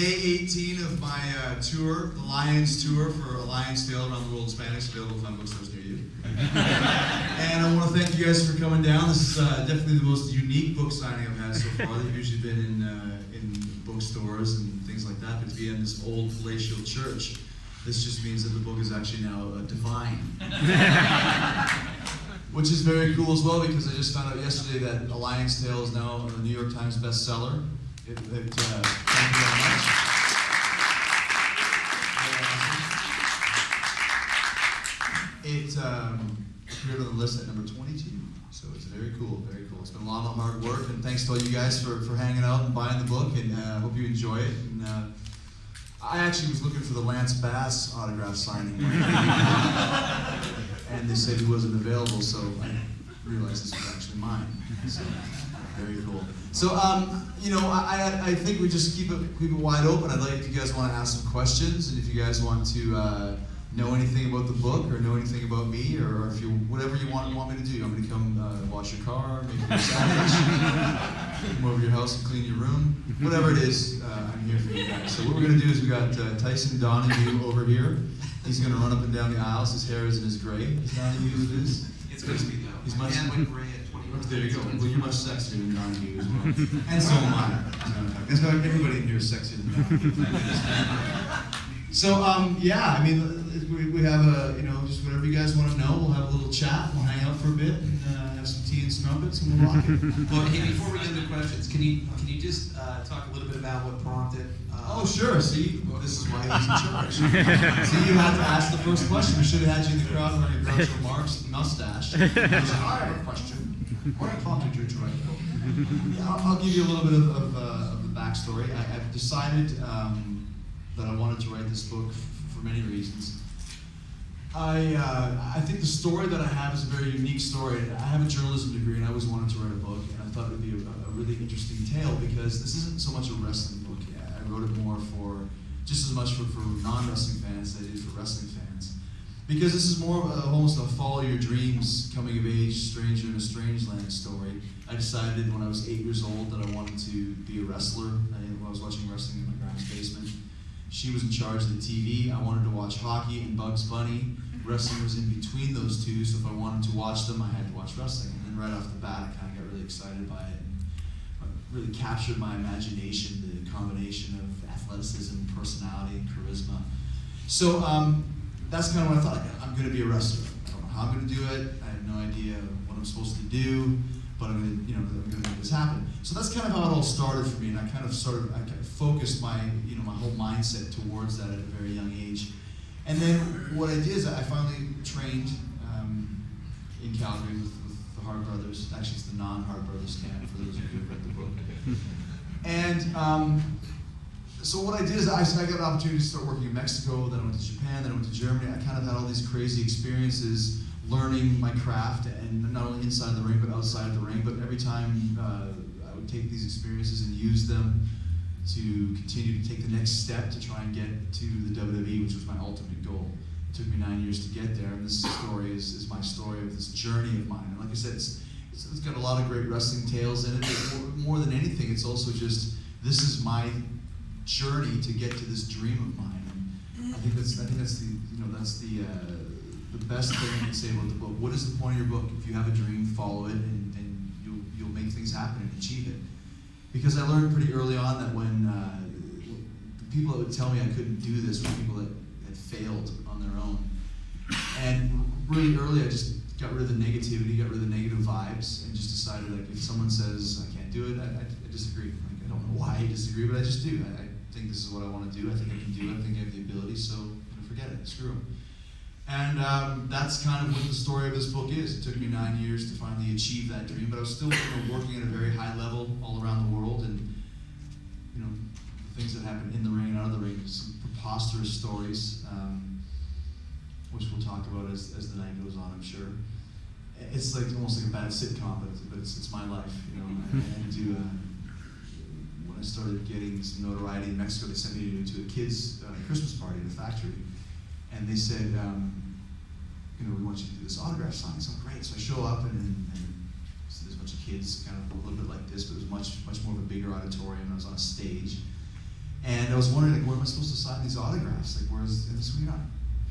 day 18 of my tour, the Lions tour for A Lion's Tale around the world in Spanish, available in bookstores near you. And I want to thank you guys for coming down. This is definitely the most unique book signing I've had so far. They've usually been in bookstores and things like that, but to be in this old palatial church, this just means that the book is actually now divine. Which is very cool as well, because I just found out yesterday that A Lion's Tale is now a New York Times bestseller. Thank you very much. It appeared on the list at number 22, so it's very cool, very cool. It's been a lot of hard work, and thanks to all you guys for hanging out and buying the book, and I hope you enjoy it. And I actually was looking for the Lance Bass autograph signing, and they said he wasn't available, so I realized this was actually mine. So, very cool. So, I think we just keep it wide open. I'd like, if you guys want to ask some questions, and if you guys want to know anything about the book, or know anything about me, or if you whatever you want me to do. You want me to come wash your car, make you a sandwich, come over to your house and clean your room, whatever it is, I'm here for you guys. So what we're going to do is we got Tyson Donahue over here. He's going to run up and down the aisles. His hair isn't as gray as Donahue is. It's going to be though. He's much like gray at 21. There you go. Well, you're much sexier than Donahue as well. And so am I. That's why everybody in here is sexier than Donahue. So, yeah, I mean, we have just whatever you guys want to know. We'll have a little chat. We'll hang out for a bit and have some tea and snuppets, and we'll rock it. Well, hey, before we get into questions, can you just talk a little bit about what prompted? Oh, sure. See, this is why he's in charge. See, you had to ask the first question. We should have had you in the crowd wearing a Groucho Marx mustache. I have a question. What prompted you to write the book? Yeah, I'll give you a little bit of the backstory. I've decided that I wanted to write this book for many reasons. I think the story that I have is a very unique story. I have a journalism degree, and I always wanted to write a book, and I thought it would be a really interesting tale, because this isn't so much a wrestling book. I wrote it more just as much for non-wrestling fans as I did for wrestling fans. Because this is more of almost a follow your dreams, coming of age, stranger in a strange land story. I decided when I was 8 years old that I wanted to be a wrestler. When I was watching wrestling in my grandma's basement, she was in charge of the TV. I wanted to watch hockey and Bugs Bunny. Wrestling was in between those two, so if I wanted to watch them, I had to watch wrestling. And then right off the bat, I kind of got really excited by it. It really captured my imagination, the combination of athleticism, personality, and charisma. So that's kind of what I thought. I'm going to be a wrestler. I don't know how I'm going to do it. I have no idea what I'm supposed to do, but I'm going to make this happen. So that's kind of how it all started for me, and I kind of focused my whole mindset towards that at a very young age. And then what I did is I finally trained in Calgary with the Hart Brothers. Actually, it's the non-Hart Brothers camp, for those of you who have read the book. And so what I did is I got an opportunity to start working in Mexico, then I went to Japan, then I went to Germany. I kind of had all these crazy experiences learning my craft, and not only inside the ring, but outside of the ring. But every time I would take these experiences and use them to continue to take the next step to try and get to the WWE, which was my ultimate goal. It took me 9 years to get there, and this story is my story of this journey of mine. And like I said, it's got a lot of great wrestling tales in it, but more than anything, it's also just, this is my journey to get to this dream of mine. And I think that's the best thing I can say about the book. What is the point of your book? If you have a dream, follow it, and you'll make things happen and achieve it. Because I learned pretty early on that when the people that would tell me I couldn't do this were people that had failed on their own. And really early, I just got rid of the negativity, got rid of the negative vibes, and just decided, like, if someone says I can't do it, I disagree. Like, I don't know why I disagree, but I just do. I think this is what I want to do. I think I can do it. I think I have the ability, so forget it. Screw them. And that's kind of what the story of this book is. It took me 9 years to finally achieve that dream, but I was still working at a very high level all around the world, and the things that happen in the ring and out of the ring, some preposterous stories, which we'll talk about as the night goes on, I'm sure. It's like almost like a bad sitcom, but it's my life, when I started getting some notoriety in Mexico, they sent me to a kid's Christmas party at a factory. And they said, we want you to do this autograph signing. So great. So I show up, and so there's a bunch of kids, kind of a little bit like this, but it was much more of a bigger auditorium, and I was on a stage. And I was wondering, like, where am I supposed to sign these autographs? Like, where's, and so you're not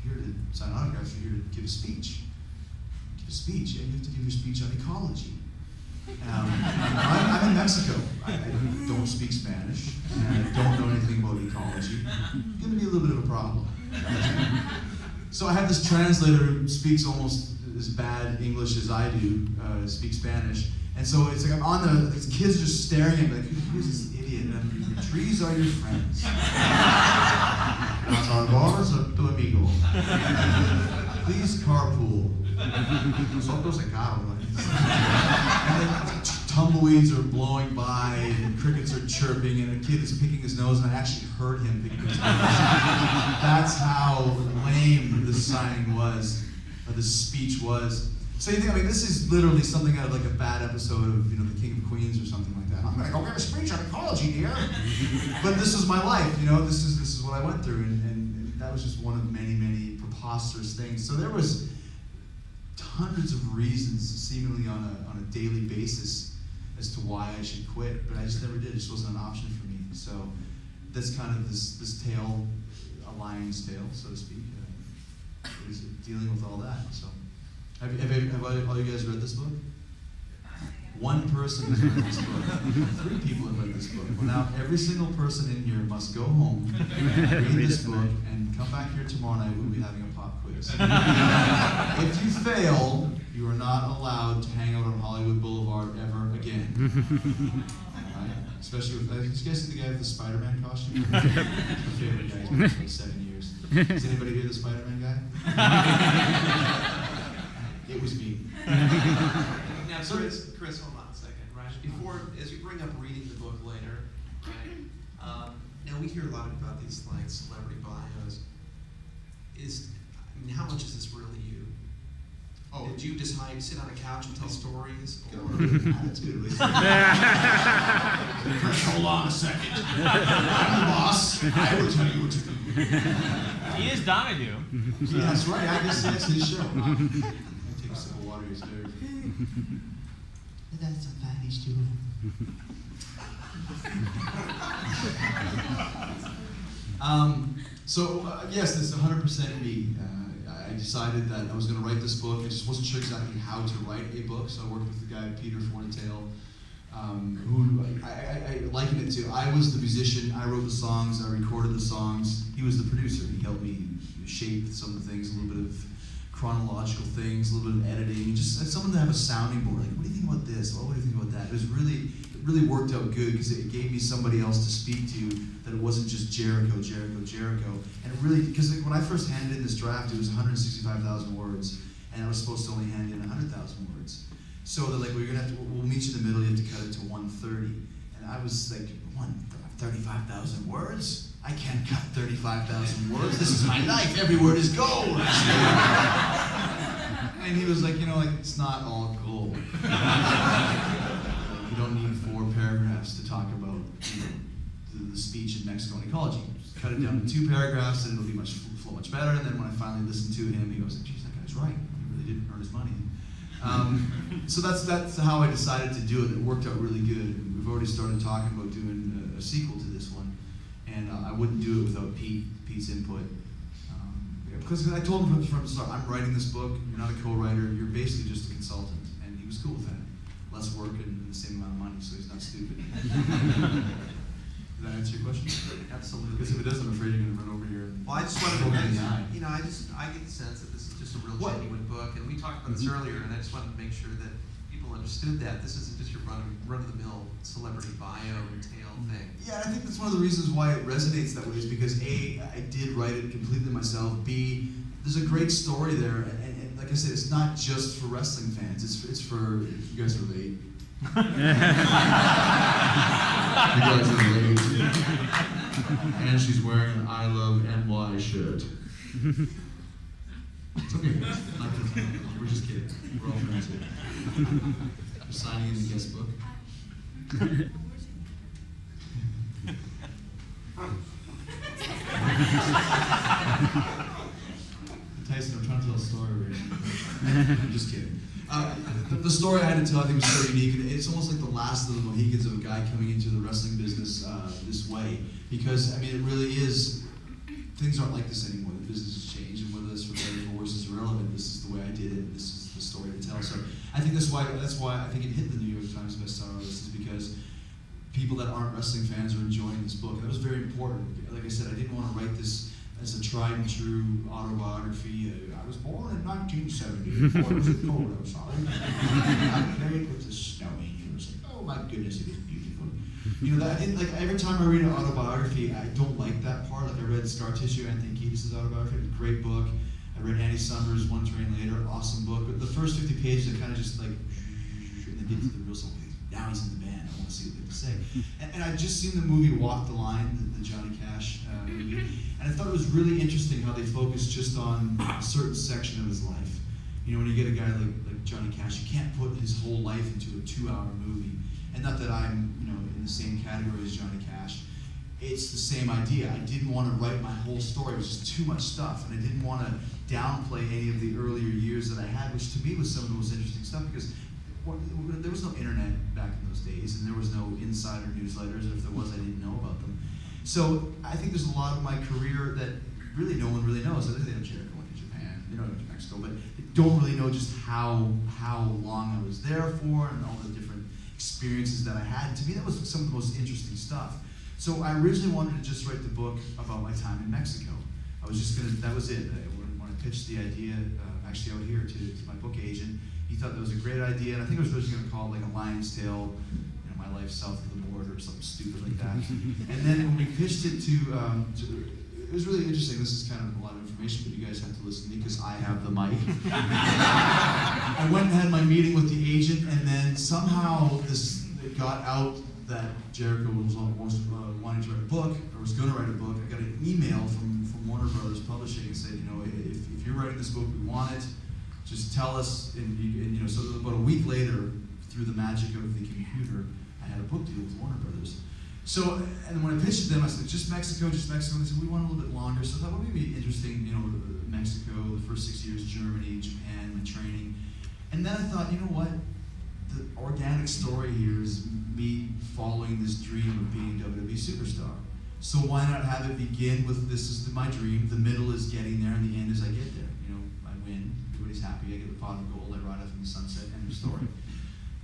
here to sign autographs, you're here to give a speech. Give a speech, yeah, you have to give your speech on ecology. I'm in Mexico. I don't speak Spanish, and I don't know anything about ecology. It's gonna be a little bit of a problem. So I have this translator who speaks almost as bad English as I do, speaks Spanish. And so it's like I'm on these kids are just staring at me like, who's this idiot? And the trees are your friends. Los árboles are tu amigo. Please carpool. Nosotros en carro. And then tumbleweeds are blowing by, and crickets are chirping, and a kid is picking his nose, and I actually heard him picking his nose. That's how lame this signing was, or this speech was. So you think, I mean, this is literally something out of like a bad episode of, you know, The King of Queens or something like that. I'm gonna go give a speech on ecology, dear. But this is my life, you know, this is what I went through, and that was just one of many, many preposterous things. So there was hundreds of reasons, seemingly on a daily basis, as to why I should quit, but I just never did. It just wasn't an option for me. So that's kind of this tale, a lion's tale, so to speak, is dealing with all that. So have all you guys read this book? One person has read this book. 3 people have read this book. Well, now every single person in here must go home, read this book, and come back here tomorrow night. We'll be having a pop quiz. If you fail, you are not allowed to hang out on Hollywood Boulevard ever again. Right? Especially with, did you guys see the guy with the Spider-Man costume? My favorite guy. He's been for like 7 years. Is anybody here the Spider-Man guy? It was me. Now, Chris, hold on a second, right? Before, as you bring up reading the book later, right? Now we hear a lot about these like celebrity bios. I mean, how much is this really you? Oh. Did you decide to sit on a couch and tell stories? Or? Attitude. Hold on a second. I'm the boss. I will tell you what to do. He is Donahue. Yeah, that's right. I guess that's his show. I take a sip of water. He's there. That's some Spanish too. Yes, this is 100% me. I decided that I was going to write this book. I just wasn't sure exactly how to write a book, so I worked with the guy Peter Fornatail, who I liken it to. I was the musician. I wrote the songs. I recorded the songs. He was the producer. He helped me shape some of the things, a little bit of chronological things, a little bit of editing, just someone to have a sounding board. Like, what do you think about this? What do you think about that? It really worked out good because it gave me somebody else to speak to, that it wasn't just Jericho. And it really, because when I first handed in this draft, it was 165,000 words, and I was supposed to only hand in 100,000 words. So they're like, well, we'll meet you in the middle, you have to cut it to 130. And I was like, 35,000 words? I can't cut 35,000 words. This is my life. Every word is gold. And he was like, it's not all gold. You don't need 4 paragraphs to talk about the speech in Mexico and ecology. Just cut it down to 2 paragraphs, and it'll be flow much better. And then when I finally listened to him, he goes, "Geez, that guy's right. He really didn't earn his money." So that's how I decided to do it. It worked out really good. We've already started talking about doing a sequel to this one, and I wouldn't do it without Pete's input. Because I told him from the start, I'm writing this book. You're not a co-writer. You're basically just a consultant, and he was cool with that. Less work and the same amount of money, so he's not stupid. Did that answer your question? Absolutely. Because if it doesn't, I'm afraid you're going to run over here. Well, I just wanted to mention, I get the sense that this is just a real genuine book, and we talked about this earlier, and I just wanted to make sure that people understood that this isn't just your run-of-the-mill celebrity bio and tale thing. Yeah, I think that's one of the reasons why it resonates that way, is because A, I did write it completely myself. B, there's a great story there, and like I said, it's not just for wrestling fans. It's for, you guys are late. You guys are late. And she's wearing an I Love NY shirt. It's okay, guys. We're just kidding. We're all friends here. We're signing in the guest book. Tyson, I'm trying to tell a story right now. I'm just kidding. The story I had to tell, I think, was so unique. And it's almost like the last of the Mohicans of a guy coming into the wrestling business this way. Because, I mean, it really is, things aren't like this anymore. The business has changed, and whether it's for better or worse is irrelevant. This is the way I did it, and this is the story to tell. So I think that's why I think it hit the New York Times bestseller list, is because people that aren't wrestling fans are enjoying this book. And that was very important. Like I said, I didn't want to write this as a tried and true autobiography. I was born in 1970. It was cold outside. I played with the snow angels. Oh my goodness, it is beautiful. You know, every time I read an autobiography, I don't like that part. Like I read Scar Tissue, Anthony Kiedis' autobiography. It was a great book. I read Andy Summers' One Train Later, awesome book. But the first 50 pages, I kind of just like, and then get to the real stuff. Now he's in the band. I want to see what they have to say. And I'd just seen the movie Walk the Line, the Johnny Cash movie, and I thought it was really interesting how they focused just on a certain section of his life. You know, when you get a guy like Johnny Cash, you can't put his whole life into a 2-hour movie. And not that I'm, you know, in the same category as Johnny Cash. It's the same idea. I didn't want to write my whole story. It was just too much stuff, and I didn't want to downplay any of the earlier years that I had, which to me was some of the most interesting stuff, because there was no internet back in those days, and there was no insider newsletters, or if there was, I didn't know about them. So I think there's a lot of my career that really no one really knows. They know Jericho went to Japan, they know I went to Mexico, but they don't really know just how long I was there for, and all the different experiences that I had. And to me, that was some of the most interesting stuff. So I originally wanted to just write the book about my time in Mexico. I was just gonna, that was it. When I pitched the idea, actually out here to my book agent, he thought that was a great idea, and I think I was originally going to call it like a Lion's Tale, you know, my life south of the border, or something stupid like that. And then when we pitched it to it was really interesting. This is kind of a lot of information, but you guys have to listen to me because I have the mic. I went and had my meeting with the agent, and then somehow it got out that Jericho was wanting to write a book, or was going to write a book. I got an email from Warner Brothers Publishing and said, you know, if you're writing this book, we want it. Just tell us, and you know, so about a week later, through the magic of the computer, I had a book deal with Warner Brothers. So, and when I pitched it to them, I said, just Mexico. And they said, we want a little bit longer. So I thought, well, maybe interesting, you know, Mexico, the first 6 years, Germany, Japan, my training. And then I thought, you know what? The organic story here is me following this dream of being a WWE superstar. So why not have it begin with, this is my dream, the middle is getting there, and the end is I get there. You know, I win. Everybody's happy. I get the pot of gold. I ride off in the sunset. End of story.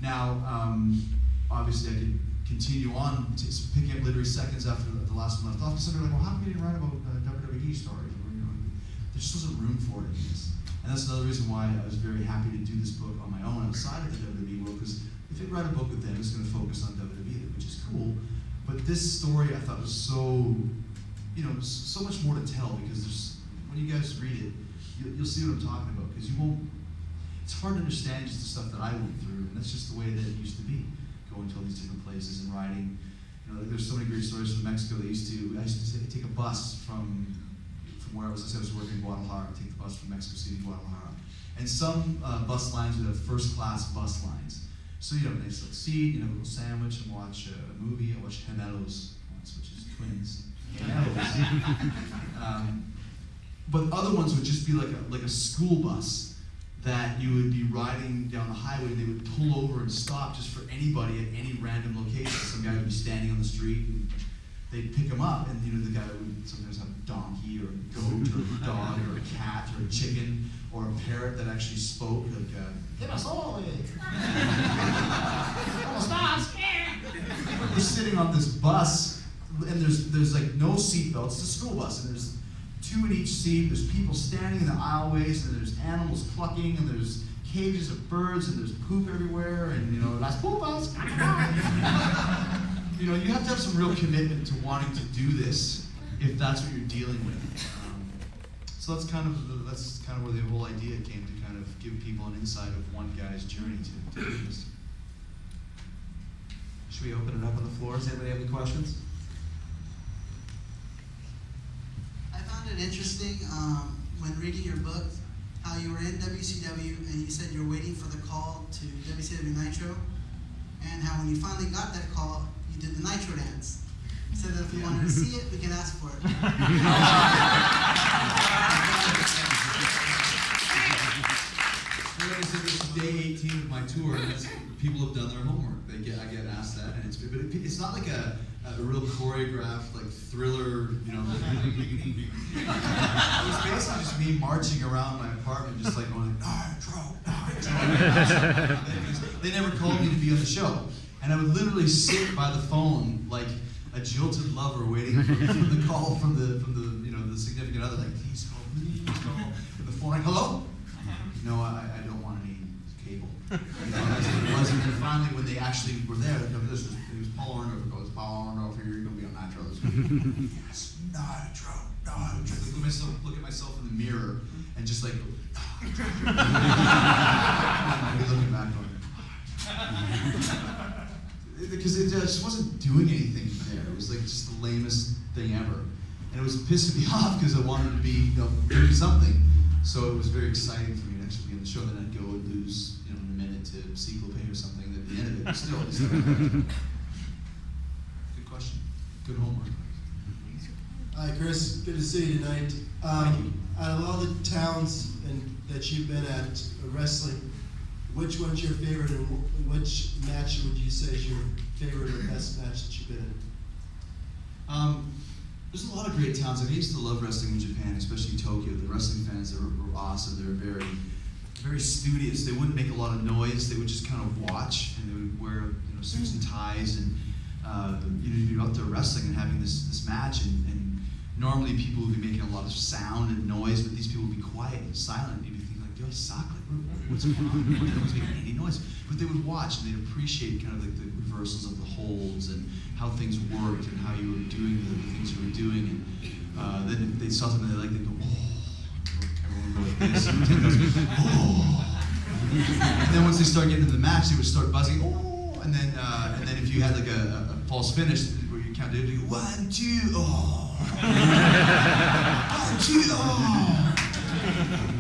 Now, obviously, I could continue on picking up literary seconds after the last one left off. Because somebody like, well, how come you didn't write about WWE stories? Or, you know, there just wasn't room for it in this. And that's another reason why I was very happy to do this book on my own outside of the WWE world. Because if I write a book with them, it's going to focus on WWE, which is cool. But this story I thought was so, you know, so much more to tell, because when you guys read it, you'll see what I'm talking about, because it's hard to understand just the stuff that I went through, and that's just the way that it used to be, going to all these different places and riding. You know, there's so many great stories from Mexico. I used to take a bus from where I was working in Guadalajara, take the bus from Mexico City to Guadalajara. And some bus lines would have first-class bus lines. So you have a nice little seat, you have a little sandwich, and watch a movie. I watched Gemelos once, which is twins. But other ones would just be like a school bus that you would be riding down the highway, and they would pull over and stop just for anybody at any random location. Some guy would be standing on the street, and they'd pick him up, and you know, the guy would sometimes have a donkey or a goat or a dog or a cat or a chicken or a parrot that actually spoke, like we're sitting on this bus, and there's like no seatbelts. It's a school bus, and there's 2 in each seat. There's people standing in the aisleways, and there's animals clucking, and there's cages of birds, and there's poop everywhere, and you know, las pupas. You know, you have to have some real commitment to wanting to do this if that's what you're dealing with. So that's kind of where the whole idea came, to kind of give people an insight of one guy's journey to do this. Should we open it up on the floor? Does anybody have any questions? I found it interesting when reading your book how you were in WCW and you said you were waiting for the call to WCW Nitro, and how when you finally got that call, you did the Nitro dance. So that if we wanted to see it, we can ask for it. This is day waiting. It was basically just me marching around my apartment, just like going, Nitro. They never called me to be on the show. And I would literally sit by the phone like a jilted lover waiting for the call from the the significant other, like, please call. And the phone, like, hello? No, I don't want any cable. That's what it was. And then finally, when they actually were there, it was Paul Orndorff. It goes, Paul Orndorff, you're going to be on Nitro this week. Yes, Nitro. Look at myself in the mirror and just like, Nitro. I'd be looking back going, because it just wasn't doing anything there. It was like just the lamest thing ever. And it was pissing me off because I wanted to be, doing something. So it was very exciting for me to actually be on the show. Then I'd go and lose, in a minute to sequel pay or something. And at the end of it, but still, good question. Good homework. Hi, Chris. Good to see you tonight. Thank you. Out of all the towns that you've been at wrestling, which one's your favorite, and which match would you say is your favorite or best match that you've been in? There's a lot of great towns. I used to love wrestling in Japan, especially Tokyo. The wrestling fans were awesome. They were very, very studious. They wouldn't make a lot of noise. They would just kind of watch, and they would wear suits and ties, and you'd be out there wrestling and having this match, and normally people would be making a lot of sound and noise, but these people would be quiet and silent. You'd be thinking, like, do I suck? Like, what's going on? No one's making any noise. But they would watch and they'd appreciate kind of like the reversals of the holds and how things worked and how you were doing the things you were doing. And then if they saw something they liked, they'd go, oh. Everyone would go like this. And goes, oh. And then once they start getting into the match, they would start buzzing, oh. And then if you had like a false finish where you counted, you go 1, 2, oh. 1, 2, oh.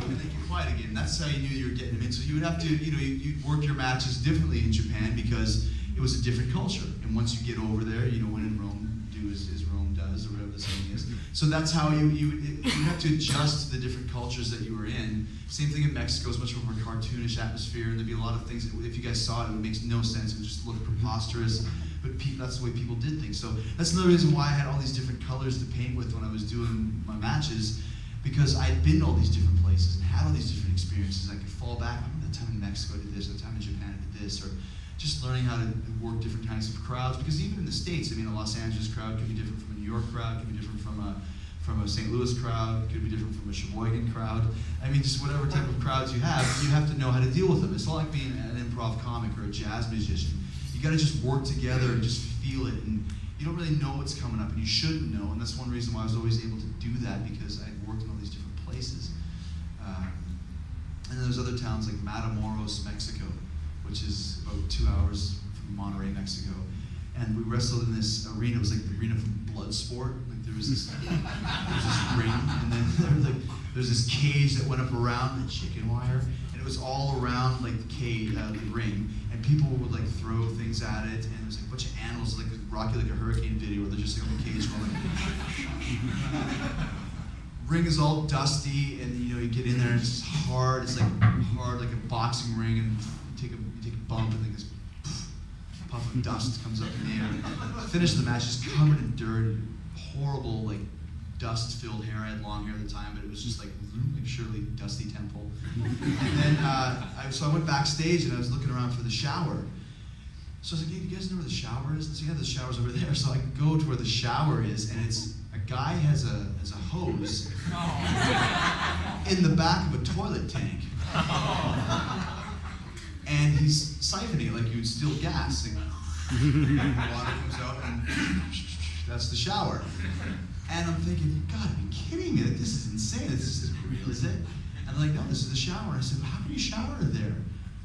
And they get quiet again. That's how you knew you were getting them in. So you would have to, you'd work your matches differently in Japan because it was a different culture. And once you get over there, when in Rome, do as Rome does, or whatever the saying is. So that's how you have to adjust to the different cultures that you were in. Same thing in Mexico. It's much more of a cartoonish atmosphere, and there'd be a lot of things that, if you guys saw it, it would make no sense. It would just look preposterous. But that's the way people did things. So that's another reason why I had all these different colors to paint with when I was doing my matches, because I'd been to all these different places and had all these different experiences. I could fall back, that time in Mexico I did this, that time in Japan I did this, or just learning how to work different kinds of crowds. Because even in the States, a Los Angeles crowd could be different from a New York crowd, could be different from a St. Louis crowd, could be different from a Sheboygan crowd. Just whatever type of crowds you have to know how to deal with them. It's not like being an improv comic or a jazz musician. You got to just work together and just feel it, and you don't really know what's coming up, and you shouldn't know, and that's one reason why I was always able to do that, because I'd worked in all these different places. And then there's other towns like Matamoros, Mexico, which is about 2 hours from Monterrey, Mexico, and we wrestled in this arena. It was like the arena from Bloodsport. Like there was this ring, and then there's this cage that went up around the chicken wire, and it was all around like the cage, the ring, and people would like throw things at it, and there was like a bunch of animals, like Rocky, like a hurricane video where they're just like on the cage going. Ring is all dusty, and you get in there and it's just hard. It's like hard, like a boxing ring, and you take a bump, and then this puff of dust comes up in the air. Finish the match just covered in dirt, horrible like dust-filled hair. I had long hair at the time, but it was just like Shirley Dusty Temple. And then so I went backstage and I was looking around for the shower. So I was like, hey, you guys know where the shower is? And so yeah, the shower's over there. So I go to where the shower is, and it's a guy has a hose in the back of a toilet tank. And he's siphoning like you would steal gas. And water comes out, and that's the shower. And I'm thinking, you gotta be kidding me. Like, this is insane. This isn't real, is it? And they're like, no, this is the shower. And I said, well, how can you shower there?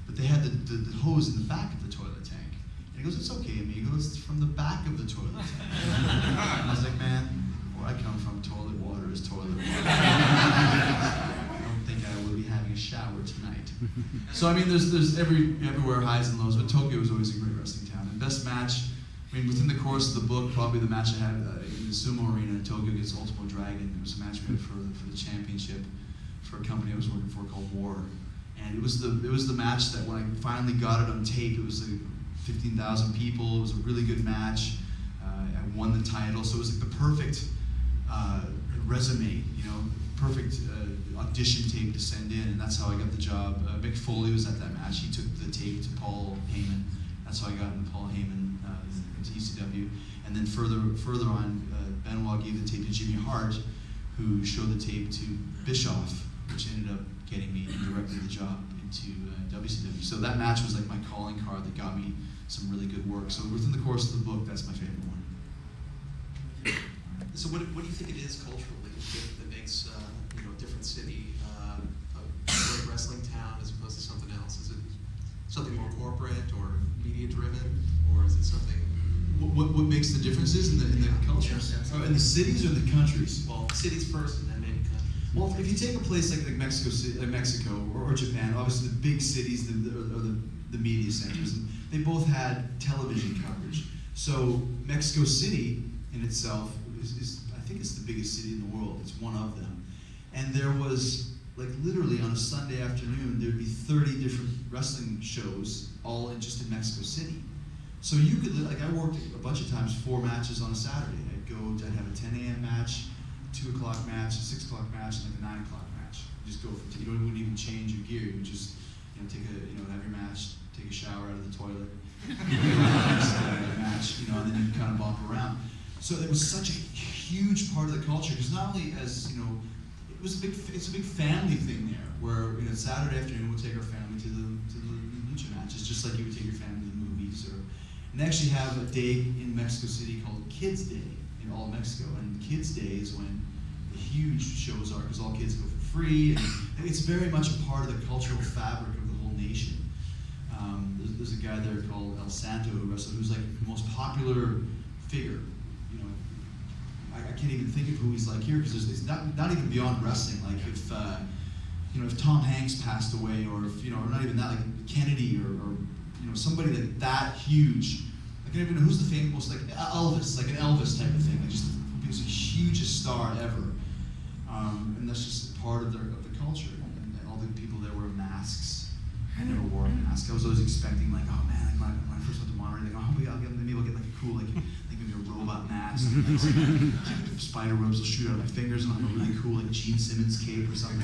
But they had the hose in the back of the toilet tank. And he goes, it's okay, amigo. It's from the back of the toilet tank. And I was like, man, where I come from, toilet water is toilet water. I don't think I will be having a shower tonight. So, there's everywhere highs and lows, but Tokyo was always a great wrestling town. And best match, within the course of the book, probably the match I had in the sumo arena in Tokyo against Ultimo Dragon. It was a match we had for the championship for a company I was working for called War. And it was the match that when I finally got it on tape, it was like 15,000 people. It was a really good match. I won the title, so it was like the perfect resume, perfect audition tape to send in, and that's how I got the job. Mick Foley was at that match. He took the tape to Paul Heyman. That's how I got into Paul Heyman into ECW. And then further on, Benoit gave the tape to Jimmy Hart, who showed the tape to Bischoff, which ended up getting me directly the job into WCW. So that match was like my calling card that got me some really good work. So within the course of the book, that's my favorite one. So what do you think it is culturally that makes a different city a great wrestling town as opposed to something else? Is it something more corporate or media driven, or is it something? What makes the differences in the cultures? Yeah. In the cities or the countries? Well, cities first, and then maybe countries. Well, if you take a place like Mexico or Japan, obviously the big cities are the media centers, and they both had television coverage. So Mexico City in itself is I think it's the biggest city in the world. It's one of them. And there was, like literally on a Sunday afternoon, there'd be 30 different wrestling shows all just in Mexico City. So you could, like I worked a bunch of times 4 matches on a Saturday. I'd have a 10 a.m. match, 2 o'clock match, a 6 o'clock match, and like a 9 o'clock match. You just go for, you wouldn't even change your gear. You would just, have your match, take a shower out of the toilet, match, and then you kind of bump around. So it was such a huge part of the culture, because not only as, it's a big family thing there, where, Saturday afternoon we'll take our family to the lucha matches, just like you would take your family to the movies, and they actually have a day in Mexico City called Kids Day in all of Mexico, and Kids Day is when the huge shows are, because all kids go for free, and it's very much a part of the cultural fabric of the whole nation. There's a guy there called El Santo who's like the most popular figure. I can't even think of who he's like here, because it's not even beyond wrestling. Like if Tom Hanks passed away, or if or not even that, like Kennedy or somebody like that huge. I can't even know who's the famous, like Elvis, like an Elvis type of thing. Like just he's the hugest star ever, and that's just part of the culture. And all the people there wear masks. I never wore a mask. I was always expecting, like, oh man, like when I first went to Monterey, like, maybe I'll get like a cool, like maybe a robot mask. Like, spider webs will shoot out of my fingers, and I'll have a really cool, like Gene Simmons cape or something.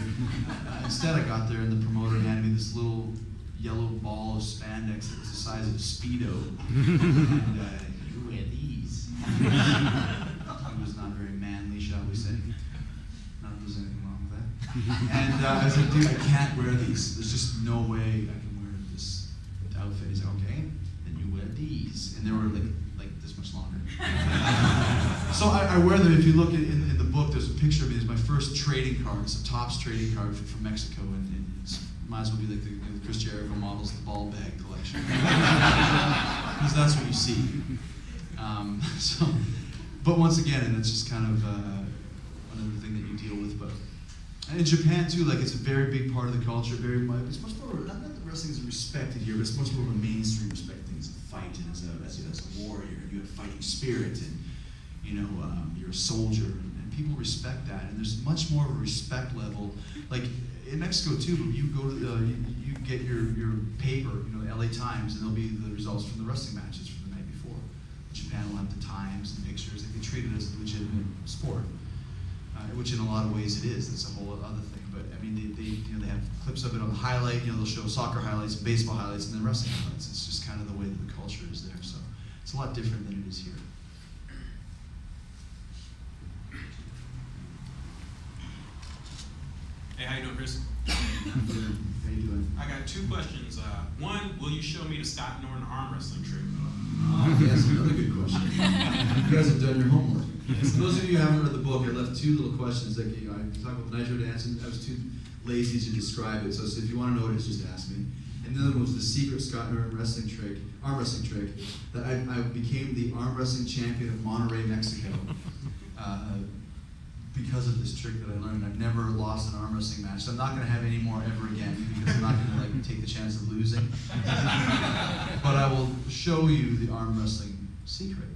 Instead, I got there, and the promoter handed me this little yellow ball of spandex that was the size of a Speedo. And you wear these. It was not very manly, shall we say. Not that there's anything wrong with that. And I was like, dude, I can't wear these. There's just no way I can wear this outfit. He's like, okay, then you wear these. And they were like this much longer. So I wear them. If you look in the book, there's a picture of me. It's my first trading card. It's a Topps trading card from Mexico, and it might as well be like the Chris Jericho models, the ball bag collection. Because that's what you see. But once again, and it's just kind of another thing that you deal with. But and in Japan too, like it's a very big part of the culture. It's much more, not that wrestling is respected here, but it's much more of a mainstream respect thing. It's a fight, and as a warrior, you have fighting spirit, and you're a soldier, and people respect that. And there's much more of a respect level, like in Mexico too. But you go to you get your paper, the LA Times, and there'll be the results from the wrestling matches from the night before. Japan will have the times and pictures. They treat it as a legitimate sport. Which in a lot of ways it is. It's a whole other thing. But I mean, they have clips of it on the highlight. They'll show soccer highlights, baseball highlights, and then wrestling highlights. It's just kind of the way that the culture is there. So it's a lot different than it is here. Hey, how you doing, Chris? How you doing? I got 2 questions. One, will you show me the Scott Norton arm wrestling trick? Yes, another good question. You guys have done your homework. For those of you who haven't read the book, I left 2 little questions. Like I talk about Nitro dance, and I was too lazy to describe it. So if you want to know what it is, just ask me. And the other one was the secret Scott Norton arm wrestling trick, that I became the arm wrestling champion of Monterey, Mexico, because of this trick that I learned. I've never lost an arm wrestling match, so I'm not going to have any more ever again, because I'm not going to take the chance of losing. But I will show you the arm wrestling secret.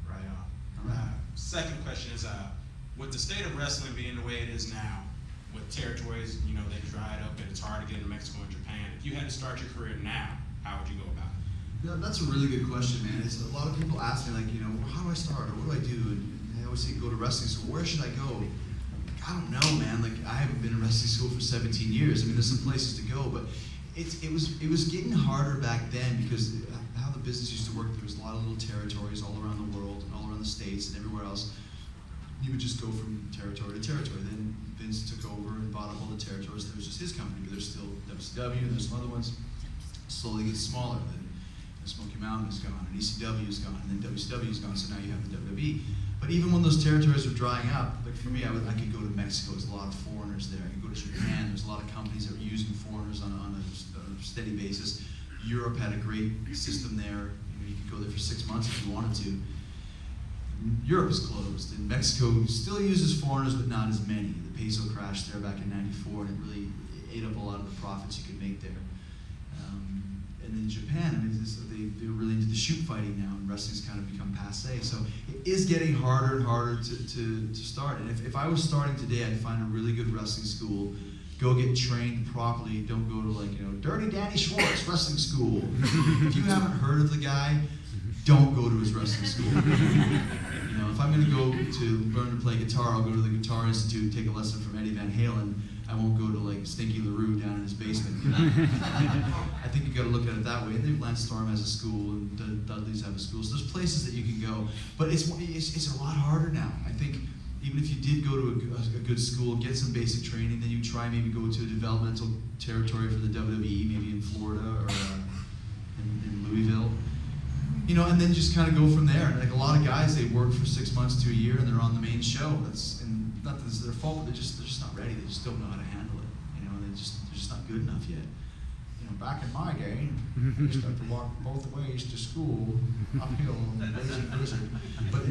Right on. All right. Second question is, with the state of wrestling being the way it is now, with territories, they dried up and it's hard to get into Mexico and Japan, if you had to start your career now, how would you go about it? Yeah, that's a really good question, man. It's a lot of people ask me, like, how do I start, or what do I do? And I always say, go to wrestling. So where should I go? I don't know, man. Like, I haven't been in wrestling school for 17 years. I mean, there's some places to go, but it was getting harder back then because how the business used to work. There was a lot of little territories all around the world and all around the States and everywhere else. You would just go from territory to territory. Then Vince took over and bought up all the territories. There was just his company, but there's still WCW and there's some other ones. Slowly gets smaller. Then Smoky Mountain is gone, and ECW is gone, and then WCW is gone. So now you have the WWE. But even when those territories were drying up, like for me, I could go to Mexico. There's a lot of foreigners there. I could go to Japan. There's a lot of companies that were using foreigners on a steady basis. Europe had a great system there. You could go there for 6 months if you wanted to. Europe is closed, and Mexico still uses foreigners, but not as many. The peso crashed there back in '94, and it really ate up a lot of the profits you could make there. And in Japan, I mean, they're really into the shoot fighting now, and wrestling's kind of become passe. So it is getting harder and harder to start. And if I was starting today, I'd find a really good wrestling school, go get trained properly. Don't go to Dirty Danny Schwartz Wrestling School. If you haven't heard of the guy, don't go to his wrestling school. If I'm going to go to learn to play guitar, I'll go to the Guitar Institute and take a lesson from Eddie Van Halen. I won't go to Stinky LaRue down in his basement. I think you got to look at it that way. And Lance Storm has a school, and the Dudleys have a school. So there's places that you can go, but it's a lot harder now. I think even if you did go to a good school, get some basic training, then you try maybe go to a developmental territory for the WWE, maybe in Florida or in Louisville. And then just kind of go from there. Like a lot of guys, they work for 6 months to a year, and they're on the main show. And not that it's their fault, but they're just not ready. They just don't know how to handle it. They're just not good enough yet. Back in my day, I used to have to walk both ways to school, uphill on the blazing blizzard. But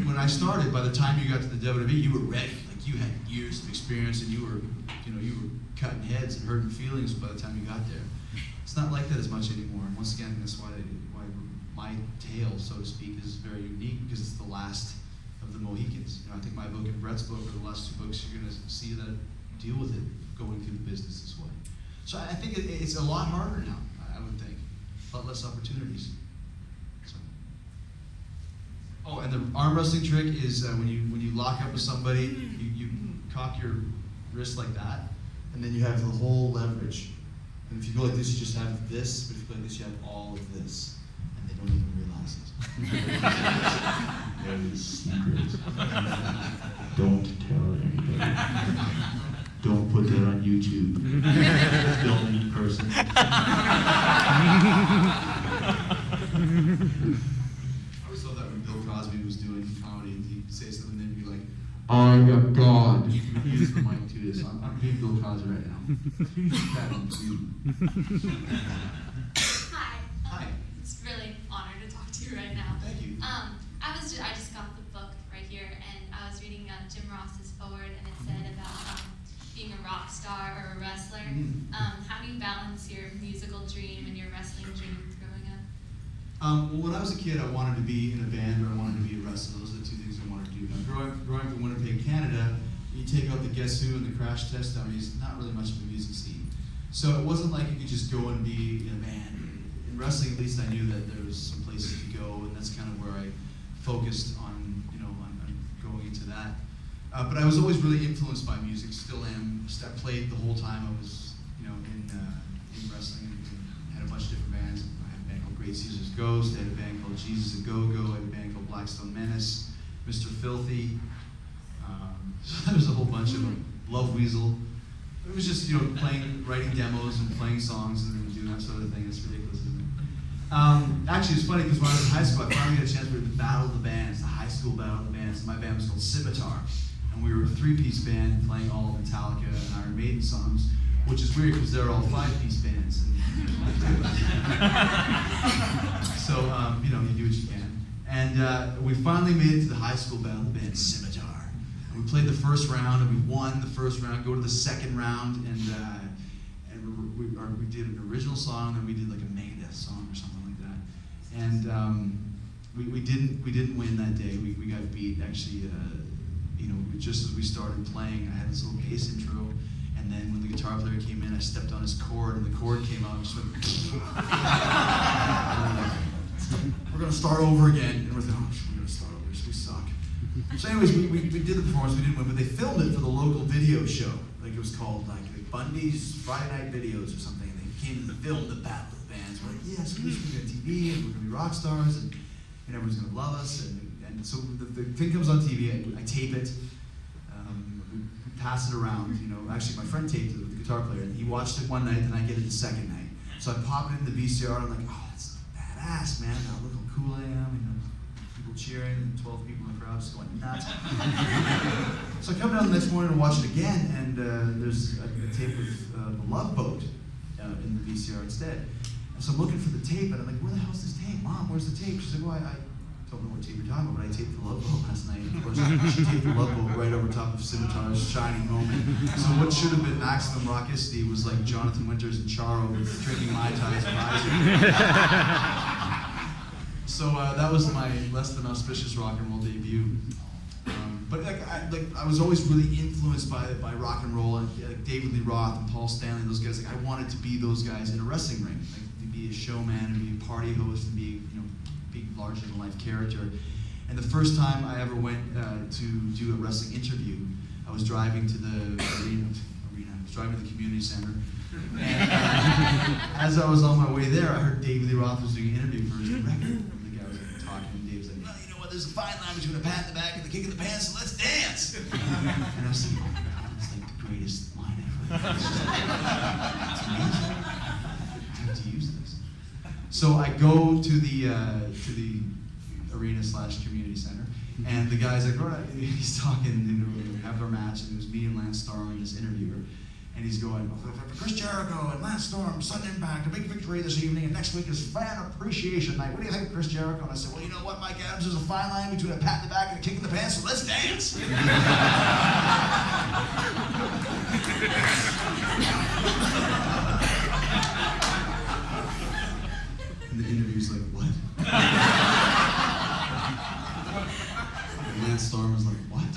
when I started, by the time you got to the WWE, you were ready. Like you had years of experience, and you were cutting heads and hurting feelings by the time you got there. It's not like that as much anymore. And once again, that's why my tale, so to speak, is very unique because it's the last of the Mohicans. I think my book and Brett's book are the last two books you're going to see that deal with it, going through the business this way. So I think it's a lot harder now, I would think. A lot less opportunities. So. Oh, and the arm wrestling trick is when you lock up with somebody, you cock your wrist like that, and then you have the whole leverage. And if you go like this, you just have this, but if you go like this, you have all of this. And they don't even realize it. That is secret. Don't tell anybody. Don't put that on YouTube. Film in person. I always thought that when Bill Cosby was doing comedy, he'd say something and he'd be like, I am God. You can use the mic too. So I'm being Bill Cosby right now. Hi. Hi. It's really an honor to talk to you right now. Thank you. I just got the book right here, and I was reading Jim Ross's forward, and it said about being a rock star or a wrestler. How do you balance your musical dream and your wrestling dream growing up? Well, when I was a kid, I wanted to be in a band or I wanted to be a wrestler. Those are the two things I wanted to do. Now, growing up in Winnipeg, Canada, you take out the Guess Who and the Crash Test Dummies, not really much of a music scene. So it wasn't like you could just go and be in a band. In wrestling, at least I knew that there was some places to go, and that's kind of where I focused on going into that. But I was always really influenced by music, still am. I played the whole time I was, in wrestling, and had a bunch of different bands. I had a band called Great Caesar's Ghost, I had a band called Jesus a Go-Go, I had a band called Blackstone Menace, Mr. Filthy. So there was a whole bunch of them. Love Weasel. It was just, writing demos and playing songs and doing that sort of thing. It's ridiculous, isn't it? Actually, it's funny because when I was in high school, I finally got a chance to do the Battle of the Bands, the high school Battle of the Bands. My band was called Scimitar. And we were a three-piece band playing all Metallica and Iron Maiden songs, which is weird because they're all five-piece bands. So, you do what you can. And we finally made it to the high school Battle of the Bands, Scimitar. And we played the first round, and we won the first round, go to the second round, and we did an original song, and we did like a Megadeth song or something like that. And we didn't win that day. We got beat. Actually, just as we started playing, I had this little bass intro, and then when the guitar player came in, I stepped on his chord, and the chord came out, and just went. We're gonna start over again, and we're thinking, we're gonna start over. We suck. So anyways, we did the performance, we didn't win, but they filmed it for the local video show. Like it was called like Bundy's Friday Night Videos or something. And they came and filmed the Battle of the Bands. We're like, yes, we're going to be on TV and we're going to be rock stars and everyone's going to love us. And so the thing comes on TV, I tape it, we pass it around. You know, actually my friend taped it with the guitar player and he watched it one night and I get it the second night. So I pop it in the VCR and I'm like, oh, that's badass, man. Now look how cool I am. You know, people cheering and 12 people in the crowd just going nuts. So I come down the next morning and watch it again, and there's a tape with the Love Boat in the VCR instead. And so I'm looking for the tape, and I'm like, where the hell's this tape? Mom, where's the tape? She's like, well, I don't know what tape you're talking about, but I taped the Love Boat last night. Of course, she taped the Love Boat right over top of Scimitar's Shining Moment. So what should have been maximum rockicity was like Jonathan Winters and Charo drinking Mai Tais and rising. So that was my less than auspicious rock and roll debut. But I was always really influenced by rock and roll, and like David Lee Roth and Paul Stanley, those guys. Like I wanted to be those guys in a wrestling ring, like to be a showman and be a party host and be be larger than life character. And the first time I ever went to do a wrestling interview, I was driving to the arena. I was driving to the community center. And as I was on my way there, I heard David Lee Roth was doing an interview for his record. The guy was talking, and Dave's like, well, you know what, there's a fine line between a pat in the back and the kick in the pants, so let's dance. And I was thinking, oh my God, that's like the greatest line ever. It's amazing. I have to use this. So I go to the arena/community center, and the guy's like, all right, he's talking, after our match, and it was me and Lance Starling, this interviewer. And he's going, for Chris Jericho and Lance Storm, sudden impact, a big victory this evening, and next week is fan appreciation night. What do you think of Chris Jericho? And I said, well, you know what, Mike Adams, there's a fine line between a pat in the back and a kick in the pants, so let's dance. And the interview's like, what? And Lance Storm was like, what?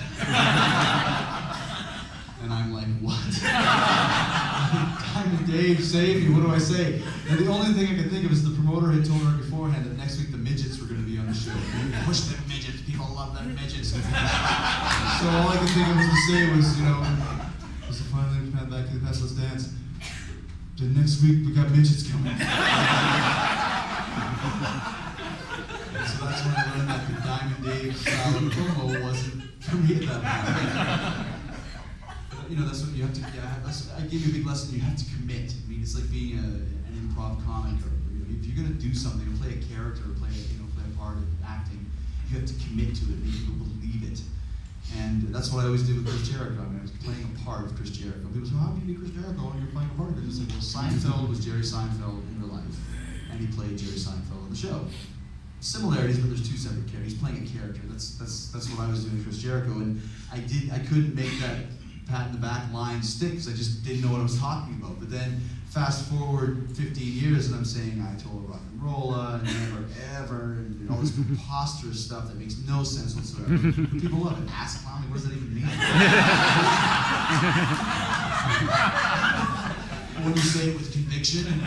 And I'm like, what? Diamond Dave, save me, what do I say? And the only thing I could think of is the promoter had told her beforehand that next week the midgets were going to be on the show. Push them midgets, people love them midgets. So all I could think of to say was, was to finally pat back to the past, let's dance. Then next week we got midgets coming. So that's when I learned that the Diamond Dave style of promo wasn't for me at that point. That's what you have to. I gave you a big lesson. You have to commit. I mean, it's like being an improv comic, or if you're gonna do something, or play a character, or play a part of acting, you have to commit to it. Make people believe it. And that's what I always did with Chris Jericho. I mean, I was playing a part of Chris Jericho. People say, "How can you be Chris Jericho when you're playing a part of it?" It's like, well, Seinfeld was Jerry Seinfeld in real life, and he played Jerry Seinfeld on the show. Similarities, but there's two separate characters. He's playing a character. That's what I was doing with Chris Jericho, and I couldn't make that pat in the back line stick because I just didn't know what I was talking about. But then fast forward 15 years and I'm saying I told rock and rolla and never ever and all this preposterous stuff that makes no sense whatsoever. People love it. Ass clown, what does that even mean? When you say it with conviction and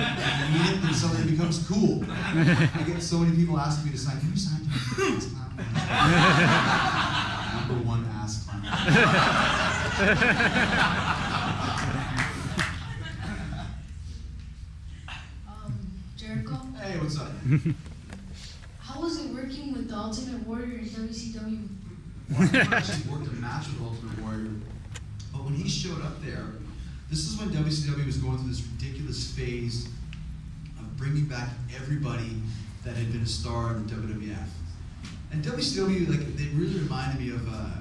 you mean it, then suddenly it becomes cool. I get so many people asking me to sign, can you sign to ass clown? Number one ass clown. Jericho, Hey, what's up? how was it working with the Ultimate Warrior in WCW? Well, I never actually worked a match with Ultimate Warrior, but when he showed up there, this is when WCW was going through this ridiculous phase of bringing back everybody that had been a star in the WWF. And WCW, like, they really reminded me of a,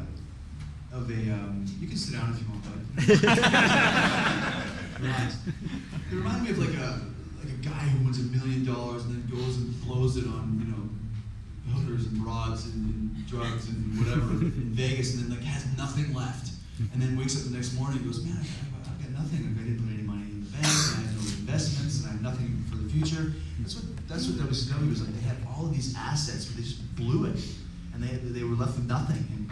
you can sit down if you want, bud. Relax. It reminded me of like a guy who wins $1 million and then goes and blows it on, hookers and broads and drugs and whatever in Vegas, and then like has nothing left, and then wakes up the next morning and goes, man, I've got nothing. Like, I didn't put any money in the bank, and I have no investments, and I have nothing for the future. That's what WCW was like. They had all of these assets, but they just blew it, and they were left with nothing. And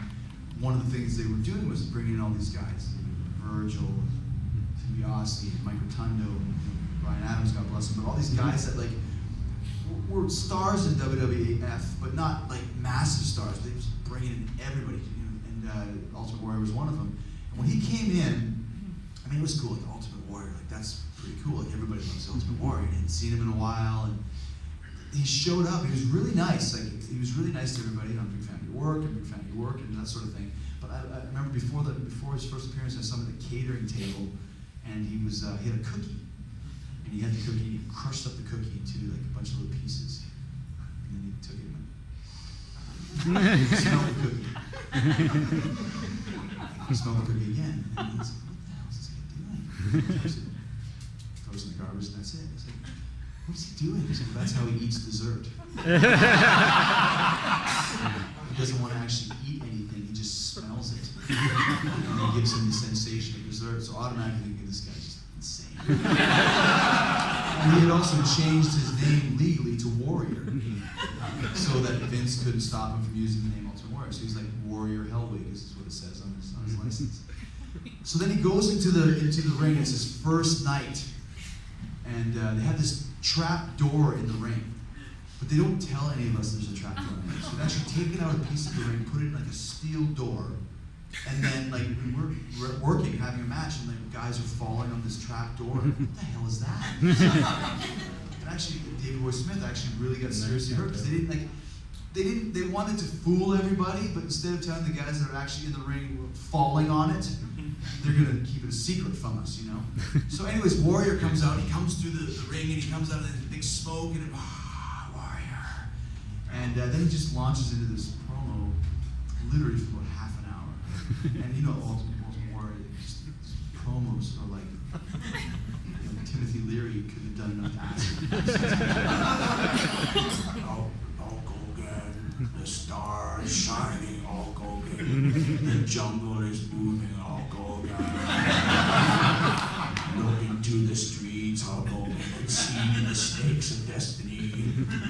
one of the things they were doing was bringing in all these guys, Virgil, DiBiase, Mike Rotundo, Brian Adams, God bless him, but all these guys that like were stars in WWF, but not like massive stars. They just bringing in everybody, and Ultimate Warrior was one of them. And when he came in, I mean, it was cool, like Ultimate Warrior, like that's pretty cool. Like everybody loves Ultimate Warrior. I hadn't seen him in a while, and he showed up. He was really nice. Like he was really nice to everybody. I'm a big fan of your work, and that sort of thing. But I remember before his first appearance, I saw him at the catering table, and he had a cookie, and he had the cookie. And he crushed up the cookie into like a bunch of little pieces, and then he took it and went, smelled the cookie. He smelled the cookie again, and he was like, "What the hell is this guy doing?" Throws in the garbage, and that's it. It's like, what's he doing? He's like, that's how he eats dessert. He doesn't want to actually eat anything, he just smells it. And it gives him the sensation of dessert, so automatically thinking this guy's just insane. And he had also changed his name legally to Warrior, so that Vince couldn't stop him from using the name Ultimate Warrior. So he's like Warrior Hellwig, is what it says on his license. So then he goes into the ring, it's his first night, and they have this trap door in the ring. But they don't tell any of us there's a trap door in there. So they've actually taken out a piece of the ring, put it in like a steel door, and then like when we're working, having a match, and like guys are falling on this trap door. What the hell is that? And actually, David Boy Smith actually really got seriously hurt because they wanted to fool everybody, but instead of telling the guys that are actually in the ring falling on it, they're gonna keep it a secret from us, you know? So anyways, Warrior comes out, he comes through the ring, and he comes out in this big smoke, and Warrior. And then he just launches into this promo, literally for about half an hour. And you know, Ultimate Warrior, just promos are like, Timothy Leary couldn't have done enough to ask him. Hulk Hogan, the stars shining, Hulk Hogan, the jungle is moving, Hulk Hogan. Look into the streets, Hulk Hogan, and see the snakes of destiny.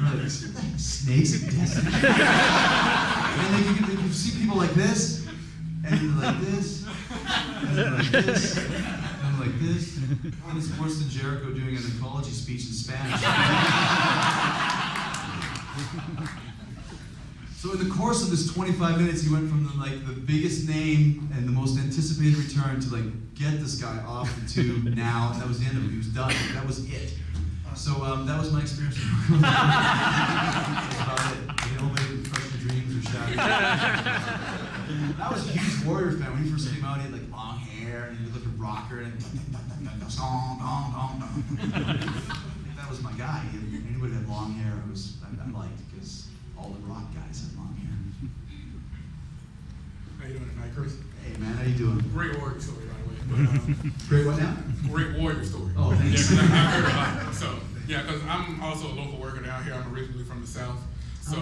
Like, snakes of destiny? And then you can see people like this, and then like this, and then like this, and like this. And it's worse than Jericho doing an ecology speech in Spanish. So in the course of this 25 minutes, he went from the biggest name and the most anticipated return to like get this guy off the tube now, and that was the end of it. He was done. That was it. So that was my experience. That's about it. You know, maybe crush your dreams or shattered. I was a huge Warrior fan. When he first came out, he had like long hair and he looked like a rocker and that was my guy. Anybody that had long hair, I liked because all the rock guys had long hair. How you doing tonight, Chris? Hey man, how you doing? Great Warrior story, by the way. But, Great what now? great Warrior story. Oh, thanks. Yeah, 'cause I heard about it. So, yeah, because I'm also a local worker down here. I'm originally from the South. So,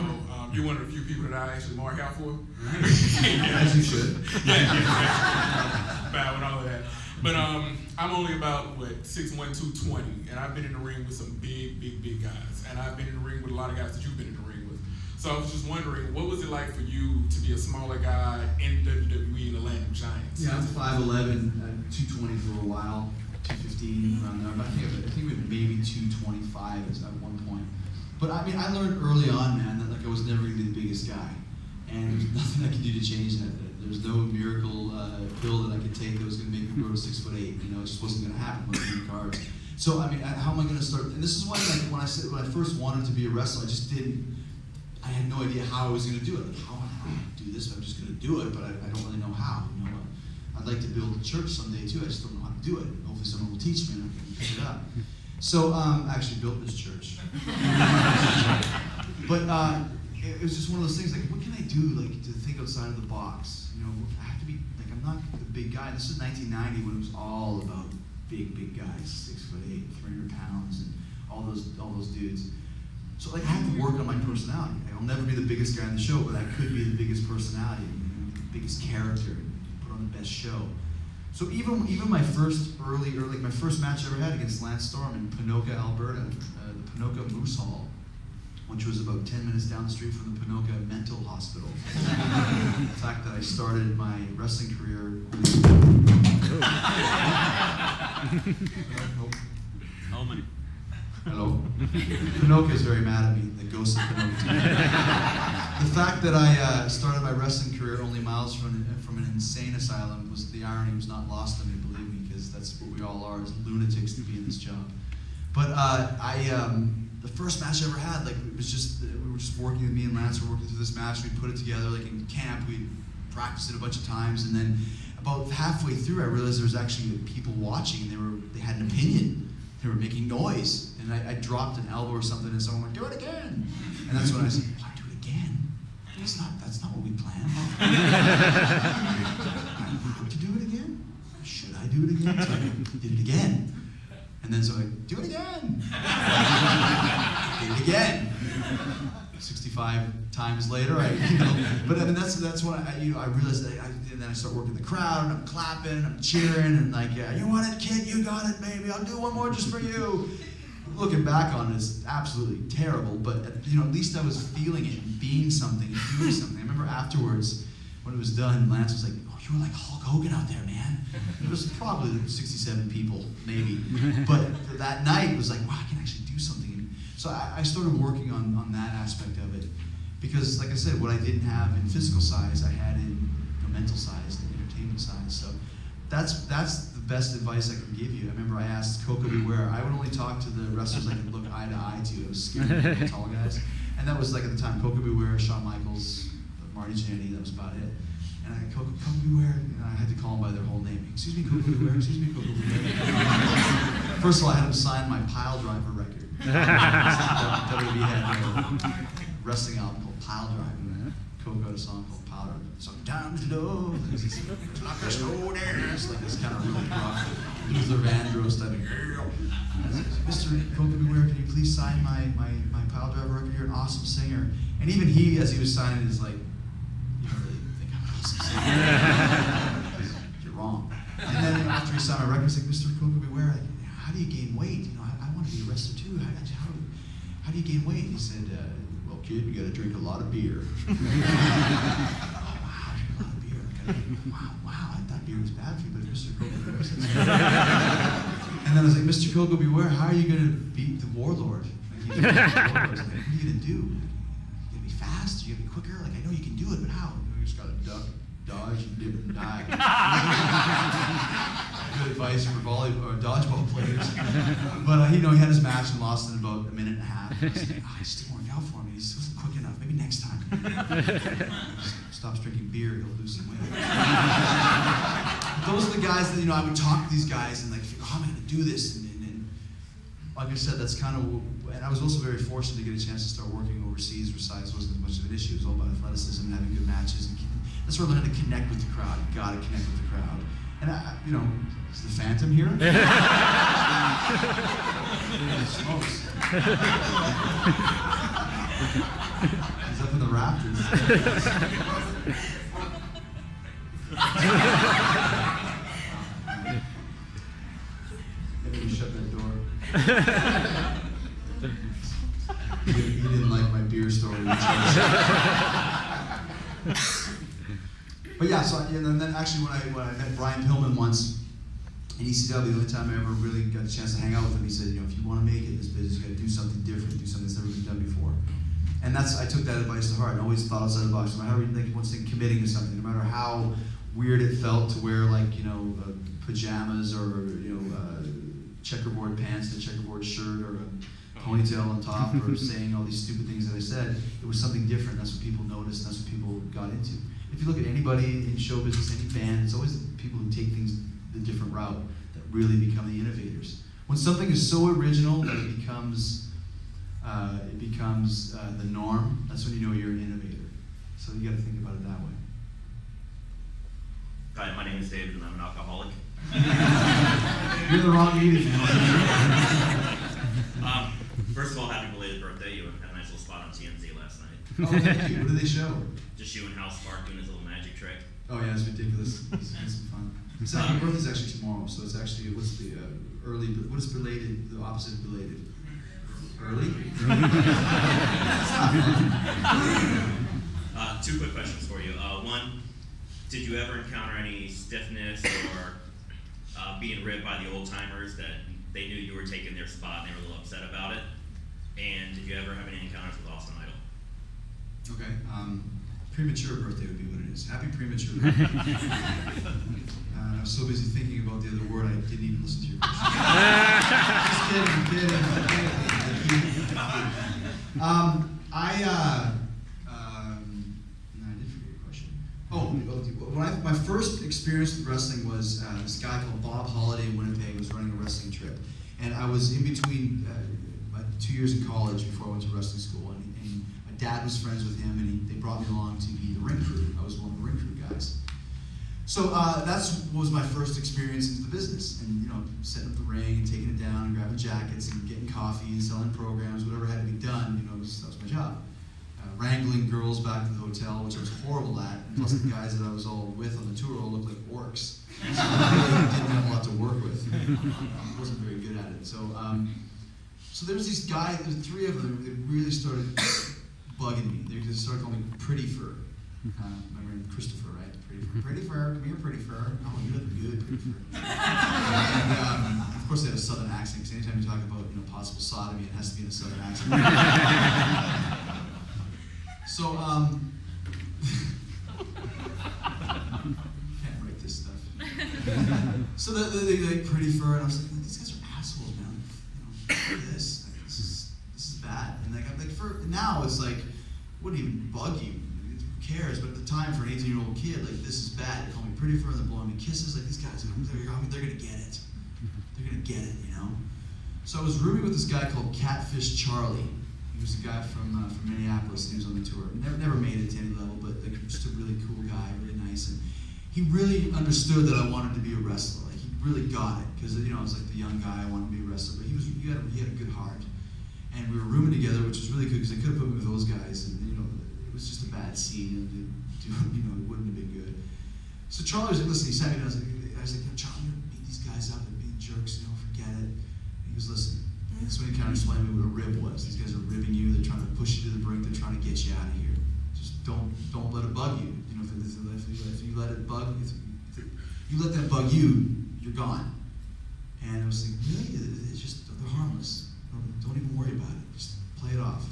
you're one of the few people that I actually mark out for. As you should. Yeah. Bad with all of that. But I'm only about, 6'1", 220, and I've been in the ring with some big guys. And I've been in the ring with a lot of guys that you've been in the ring with. So I was just wondering, what was it like for you to be a smaller guy in WWE in the land of giants? Yeah, I'm 5'11", 220 for a while, 215 around there. But I think we were maybe 225 at one point. But I mean, I learned early on, man, that like I was never gonna be the biggest guy, and there's nothing I could do to change that. There's no miracle pill that I could take that was gonna make me grow to 6'8". You know, it just wasn't gonna happen. It wasn't in the cards. So I mean, how am I gonna start? And this is why, like, when I first wanted to be a wrestler, I had no idea how I was gonna do it. Like, how am I gonna do this? I'm just gonna do it, but I don't really know how. You know, I'd like to build a church someday too. I just don't know how to do it. Hopefully, someone will teach me and I can pick it up. So I actually built this church. But it was just one of those things, like, what can I do, like, to think outside of the box? You know, I have to be, like, I'm not the big guy. This is 1990 when it was all about big guys, 6'8", 300 pounds, and all those dudes. So, like, I have to work on my personality. I'll never be the biggest guy in the show, but I could be the biggest personality, the biggest character, put on the best show. So even my first my first match I ever had against Lance Storm in Ponoka, Alberta, the Ponoka Moose Hall, which was about 10 minutes down the street from the Ponoka Mental Hospital. The fact that I started my wrestling career. Oh, man. Hello? Pinocchio's very mad at me, the ghost of Pinocchio. The fact that I started my wrestling career only miles from an insane asylum was, the irony was not lost on me, believe me, because that's what we all are, as lunatics to be in this job. But the first match I ever had, like, it was just, we were just working, me and Lance were working through this match, we put it together, like in camp, we practiced it a bunch of times, and then about halfway through I realized there was actually people watching, and they had an opinion. They were making noise, and I dropped an elbow or something, and someone went, "Do it again!" And that's when I said, "Why do it again? That's not what we planned." To do it again? Should I do it again? So I did it again, and then so I do it again. Did it again. 65 times later, but I mean that's when I realized that and then I start working the crowd, and I'm clapping, I'm cheering, and like, yeah, you want it, kid, you got it, baby, I'll do one more just for you. Looking back on it, it's absolutely terrible, but at least I was feeling it and being something and doing something. I remember afterwards, when it was done, Lance was like, "Oh, you were like Hulk Hogan out there, man." It was probably 67 people, maybe, but that night it was like, wow, I can actually do something. So I started working on that aspect of it, because like I said, what I didn't have in physical size, I had in mental size, the entertainment size. So that's the best advice I can give you. I remember I asked Coco Beware, I would only talk to the wrestlers I could look eye to eye to. I was scared of the tall guys. And that was like at the time, Coco Beware, Shawn Michaels, Marty Jannetty, that was about it. And I Coco Beware, and I had to call them by their whole name. "Excuse me, Coco Beware, excuse me, Coco Beware." First of all, I had them sign my Pile Driver record. WWE had a wrestling album called Pile Driver. Coco had a song called Pile Driver. "Sometimes love is like a slow dance," like this kind of really rough Luther Vandross type of, "Mr. Coco Beware, can you please sign my Pile Driver record? You're an awesome singer." And even he, as he was signing it, is like, "You really think I'm an awesome singer?" "You're wrong." And then after he signed my record, he's like, "Mr. Coco Beware, like, how do you gain weight? I want to be a wrestler too. How do you gain weight?" And he said, "Well, kid, you got to drink a lot of beer." "Oh, wow, drink a lot of beer. Wow, I thought beer was bad for you, but Mr. Coco Beware says." And then I was like, "Mr. Coco Beware, how are you going to beat the Warlord?" Like, he's like, "What are you going to do? You going to be fast? You going to be quicker? Like, I know you can do it, but how?" "You just got to duck, dodge, and dip and dive." Good advice for dodgeball players. But he had his match and lost in about a minute and a half. I was like, "Oh, he still working out for me. He wasn't quick enough. Maybe next time." Stops drinking beer, he'll lose some weight. Those are the guys that I would talk to these guys and like, "Oh, I'm going to do this," and like I said, that's kind of. And I was also very fortunate to get a chance to start working overseas, where size wasn't as much of an issue. It was all about athleticism and having good matches, and that's where I learned to connect with the crowd. You got to connect with the crowd. And is the Phantom here? Smokes. He's up in the rafters. Maybe shut that door. He didn't like my beer story. But yeah, so and then actually when I met Brian Pillman once in ECW, the only time I ever really got a chance to hang out with him, he said, "If you want to make it in this business, you got to do something different, do something that's never been done before." And I took that advice to heart. I always thought outside the box. No matter once thing committing to something, no matter how weird it felt to wear pajamas or checkerboard pants and a checkerboard shirt or a ponytail on top or saying all these stupid things that I said, it was something different. That's what people noticed. That's what people got into. If you look at anybody in show business, any band, it's always the people who take things the different route that really become the innovators. When something is so original that it becomes the norm, that's when you know you're an innovator. So you got to think about it that way. Hi, my name is David and I'm an alcoholic. You're the wrong meeting, man. First of all, happy belated birthday. You had a nice little spot on TMZ last night. Oh, thank you. What did they show? Just you and Hal Spark doing his little magic trick. Oh yeah, it's ridiculous. It's some fun. So my birthday's actually tomorrow, so it's actually what is belated? The opposite of belated. Early. Two quick questions for you. One, did you ever encounter any stiffness or being ribbed by the old timers that they knew you were taking their spot and they were a little upset about it? And did you ever have any encounters with Austin Idol? Okay, premature birthday would be what it is. Happy premature birthday. I was so busy thinking about the other word, I didn't even listen to your question. Just kidding. No, I did forget your question. My first experience with wrestling was this guy called Bob Holliday in Winnipeg was running a wrestling trip. And I was in between my 2 years in college before I went to wrestling school. And my dad was friends with him, and they brought me along to be the ring crew. I was one of the ring crew guys. So that was my first experience into the business, and setting up the ring and taking it down and grabbing jackets and getting coffee and selling programs, whatever had to be done. That was my job. Wrangling girls back to the hotel, which I was horrible at. And plus, the guys that I was all with on the tour all looked like orcs. So I really didn't have a lot to work with. I wasn't very good at it. So there was these guys. There's three of them. They really started bugging me. They started calling me Pretty Fur. Remember Christopher, right? Pretty Fur, come here, Pretty Fur. Oh, you look good, Pretty Fur. And of course, they have a southern accent, because anytime you talk about possible sodomy, it has to be in a southern accent. So, can't write this stuff. So they like Pretty Fur, and I was like, these guys are assholes, man. Look at this. This is bad. And like for now, it's like, wouldn't even bug you. Who cares? But at the time, for an 18-year-old kid, like, this is bad. They call me Pretty Fur, and they're blowing me kisses. Like, these guys, they're gonna get it. They're gonna get it, So I was rooming with this guy called Catfish Charlie. He was a guy from Minneapolis, and he was on the tour. Never made it to any level, but like, just a really cool guy, really nice. And he really understood that I wanted to be a wrestler. Like, he really got it, because I was like the young guy, I wanted to be a wrestler. But he had a good heart. And we were rooming together, which was really good, because they could have put me with those guys, and it was just a bad scene, and it wouldn't have been good. So Charlie was like, listen, he sat me down, I was like, Charlie, you're gonna beat these guys up and being jerks, forget it. And he goes, listen. And so he kind of explained to me what a rib was. These guys are ribbing you, they're trying to push you to the brink, they're trying to get you out of here. Just don't let it bug you. If you let it bug, if you let that bug you, you're gone. And I was like, really? It's just, they're harmless. Don't even worry about it. Just play it off.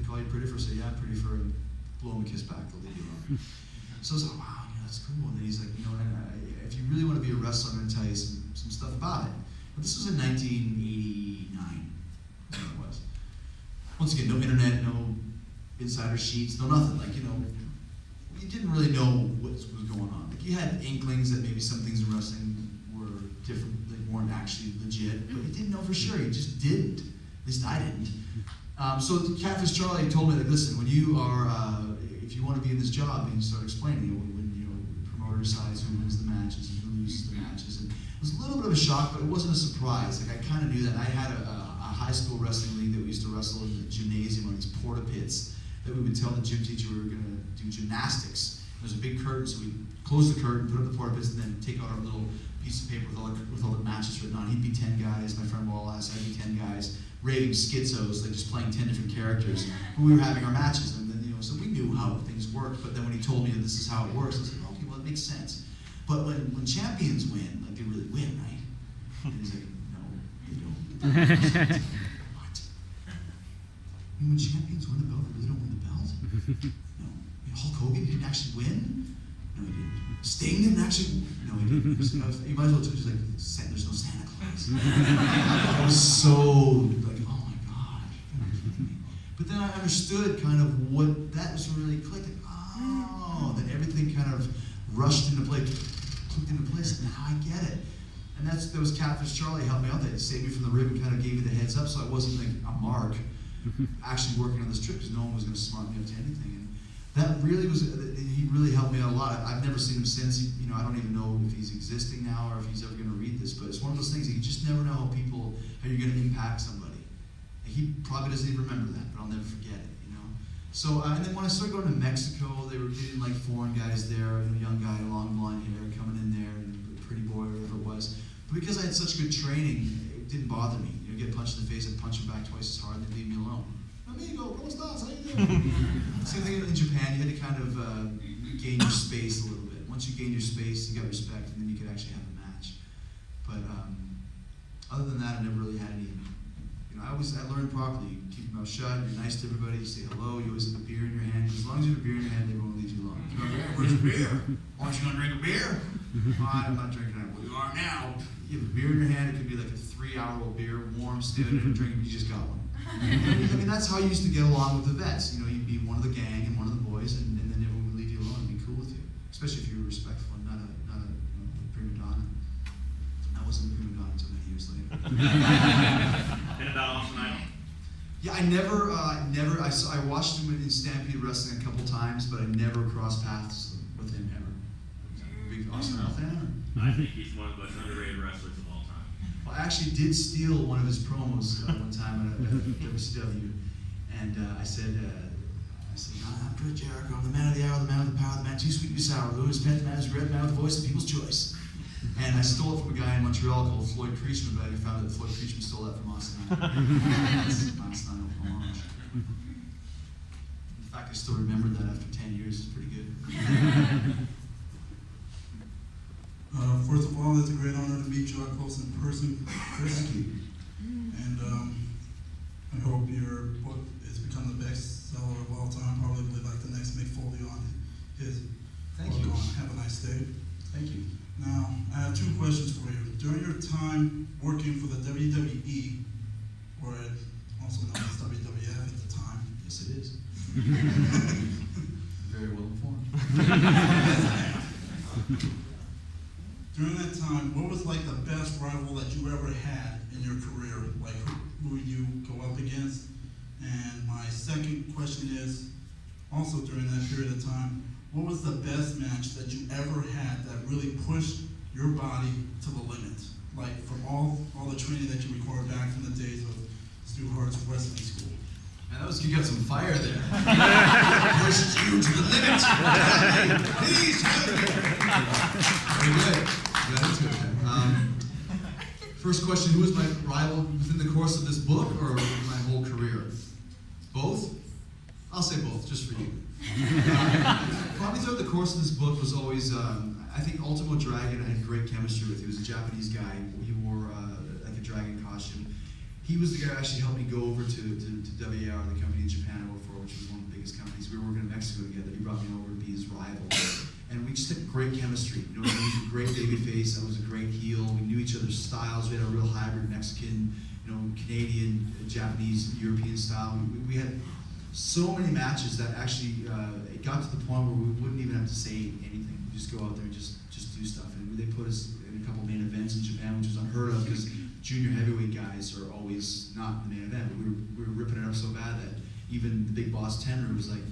Call you Pretty Fur, say, yeah, Pretty Fur, and blow him a kiss back, they'll leave you alone. So I was like, wow, that's cool. And then he's like, if you really want to be a wrestler, I'm going to tell you some stuff about it. But this was in 1989. It was. Once again, no internet, no insider sheets, no nothing. Like, you didn't really know what was going on. Like, you had inklings that maybe some things in wrestling were different, they weren't actually legit, but you didn't know for sure. You just didn't. At least I didn't. So Catfish Charlie told me, like, listen, when you are, if you want to be in this job, and you start explaining, when the promoter decides who wins the matches and who loses the matches, and it was a little bit of a shock, but it wasn't a surprise. Like, I kind of knew that. I had a high school wrestling league that we used to wrestle in the gymnasium on these porta pits that we would tell the gym teacher we were going to do gymnastics. There's a big curtain, so we'd close the curtain, put up the porta pits, and then take out our little piece of paper with all the matches written on. He'd be 10 guys, my friend Wallace, I'd be 10 guys, raving schizos, like just playing 10 different characters. But we were having our matches, and then, so we knew how things worked, but then when he told me that this is how it works, I was like, okay, well, it makes sense. But when champions win, like, they really win, right? And he's like, no, you don't. What? When champions win the belt, they really don't win the belt? No. Hulk Hogan didn't actually win? No, he didn't. Sting didn't actually? No, he didn't. You might as well just like, there's no Santa Claus. I was so like, oh my God. But then I understood kind of what that was really clicked. Like, oh, then everything kind of rushed into place, clicked into place, and now I get it. And that was Catfish Charlie helped me out there. He saved me from the rib and kind of gave me the heads up, so I wasn't like a mark actually working on this trip, because no one was going to smart me up to anything. And that really was, he really helped me out a lot. I've never seen him since. I don't even know if he's existing now or if he's ever going to read this, but it's one of those things that you just never know how you're going to impact somebody. And he probably doesn't even remember that, but I'll never forget it, So, and then when I started going to Mexico, they didn't like foreign guys there, young guy, long blonde hair, coming in there, and pretty boy, or whatever it was. But because I had such good training, it didn't bother me. Get punched in the face, I'd punch him back twice as hard, and they'd leave me alone. Amigo, ¿cómo estás? How you doing? Same thing in Japan. You had to kind of gain your space a little bit. Once you gain your space, you got respect, and then you could actually have a match. But Other than that, I never really had any. I learned properly. You keep your mouth shut. You're nice to everybody. You say hello. You always have a beer in your hand. As long as you have a beer in your hand, everyone will leave you alone. Where's your beer? Aren't you gonna drink a beer? I'm not drinking that. Well, you are now. You have a beer in your hand. It could be like a 3-hour-old beer, warm, standing there drinking. You just got one. I mean, that's how you used to get along with the vets. You'd be one of the gang and one of the boys, and then everyone would leave you alone and be cool with you. Especially if you were respectful and not a prima donna. I wasn't a prima donna until many years later. And about Austin Idol? Yeah, I watched him in Stampede Wrestling a couple times, but I never crossed paths with him ever. Big Austin Idol fan? I think he's one of the most underrated wrestlers of all time. Well, I actually did steal one of his promos one time at WCW, and I said, I'm Chris Jericho, I'm the man of the hour, the man of the power, the man too sweet to be sour, who is pet, the man who's red, the man with the voice of people's choice. And I stole it from a guy in Montreal called Floyd Creechman, but I found out that Floyd Creechman stole that from Austin Idol. Austin Idol homage. In fact, I still remember that after 10 years. It's pretty good. First of all, it's a great honor to meet you up close in person, Chris. Thank you. And I hope your book has become the best seller of all time, probably like the next Mick Foley on his Thank book you. on Have a Nice Day. Thank you. Now, I have 2 questions for you. During your time working for the WWE, or also known as WWF at the time. Yes, it is. Very well informed. During that time, what was like the best rival that you ever had in your career? Like who you go up against? And my second question is, also during that period of time, what was the best match that you ever had that really pushed your body to the limit? Like from all the training that you recorded back from the days of Stu Hart's wrestling school. Man, you got some fire there. Pushed you to the limit. Please help me. Very good. Yeah, that's good. First question, who was my rival within the course of this book or my whole career? Both? I'll say both, just for you. Probably throughout the course of this book was always, I think Ultimo Dragon I had great chemistry with. He was a Japanese guy. He wore like a dragon costume. He was the guy who actually helped me go over to WAR, the company in Japan I worked for, which was one of the biggest companies. We were working in Mexico together. He brought me over to be his rival. And we just had great chemistry. He was a great baby face. I was a great heel. We knew each other's styles. We had a real hybrid Mexican, Canadian, Japanese, European style. We had so many matches that actually it got to the point where we wouldn't even have to say anything. We just go out there and just do stuff. And they put us in a couple main events in Japan, which was unheard of because junior heavyweight guys are always not in the main event. But we were ripping it up so bad that even the big boss Tenru was like,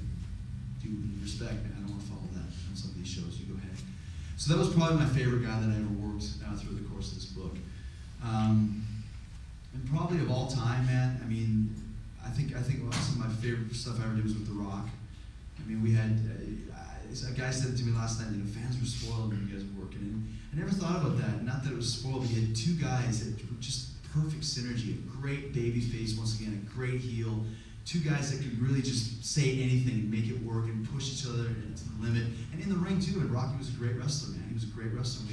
dude, respect, man, I don't want to follow that on some of these shows. You go ahead. So that was probably my favorite guy that I ever worked through the course of this book. And probably of all time, man, I mean, I think some of my favorite stuff I ever did was with The Rock. I mean, we had a guy said to me last night, fans were spoiled when you guys were working. And I never thought about that. Not that it was spoiled, but you had 2 guys that were just perfect synergy. A great baby face, once again, a great heel. 2 guys that could really just say anything and make it work and push each other to the limit. And in the ring too. And Rocky was a great wrestler, man. He was a great wrestler.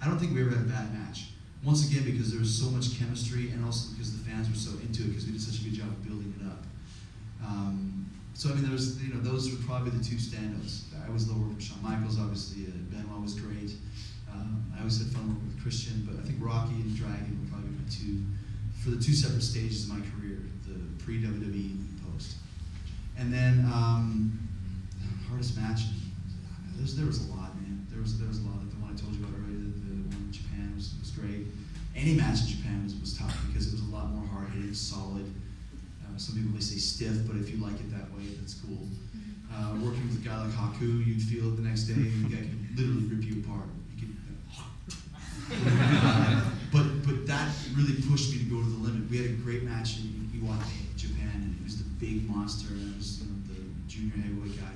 I don't think we ever had a bad match. Once again, because there was so much chemistry, and also because the fans were so into it, because we did such a good job of building it up. So I mean, there was, those were probably the 2 standouts. I always loved working with Shawn Michaels, obviously. Benoit was great. I always had fun working with Christian, but I think Rocky and Dragon were probably my 2 for the 2 separate stages of my career, the pre-WWE and post. And then hardest match. There was a lot, man. There was a lot. Like the one I told you about earlier, the one in Japan was great. Any match in Japan was tough because it was a lot more hard-hitting, solid. Some people may say stiff, but if you like it that way, that's cool. Working with a guy like Haku, you'd feel it the next day, and the guy could literally rip you apart. But that really pushed me to go to the limit. We had a great match in Iwate, Japan, and it was the big monster, and I was the junior heavyweight guy.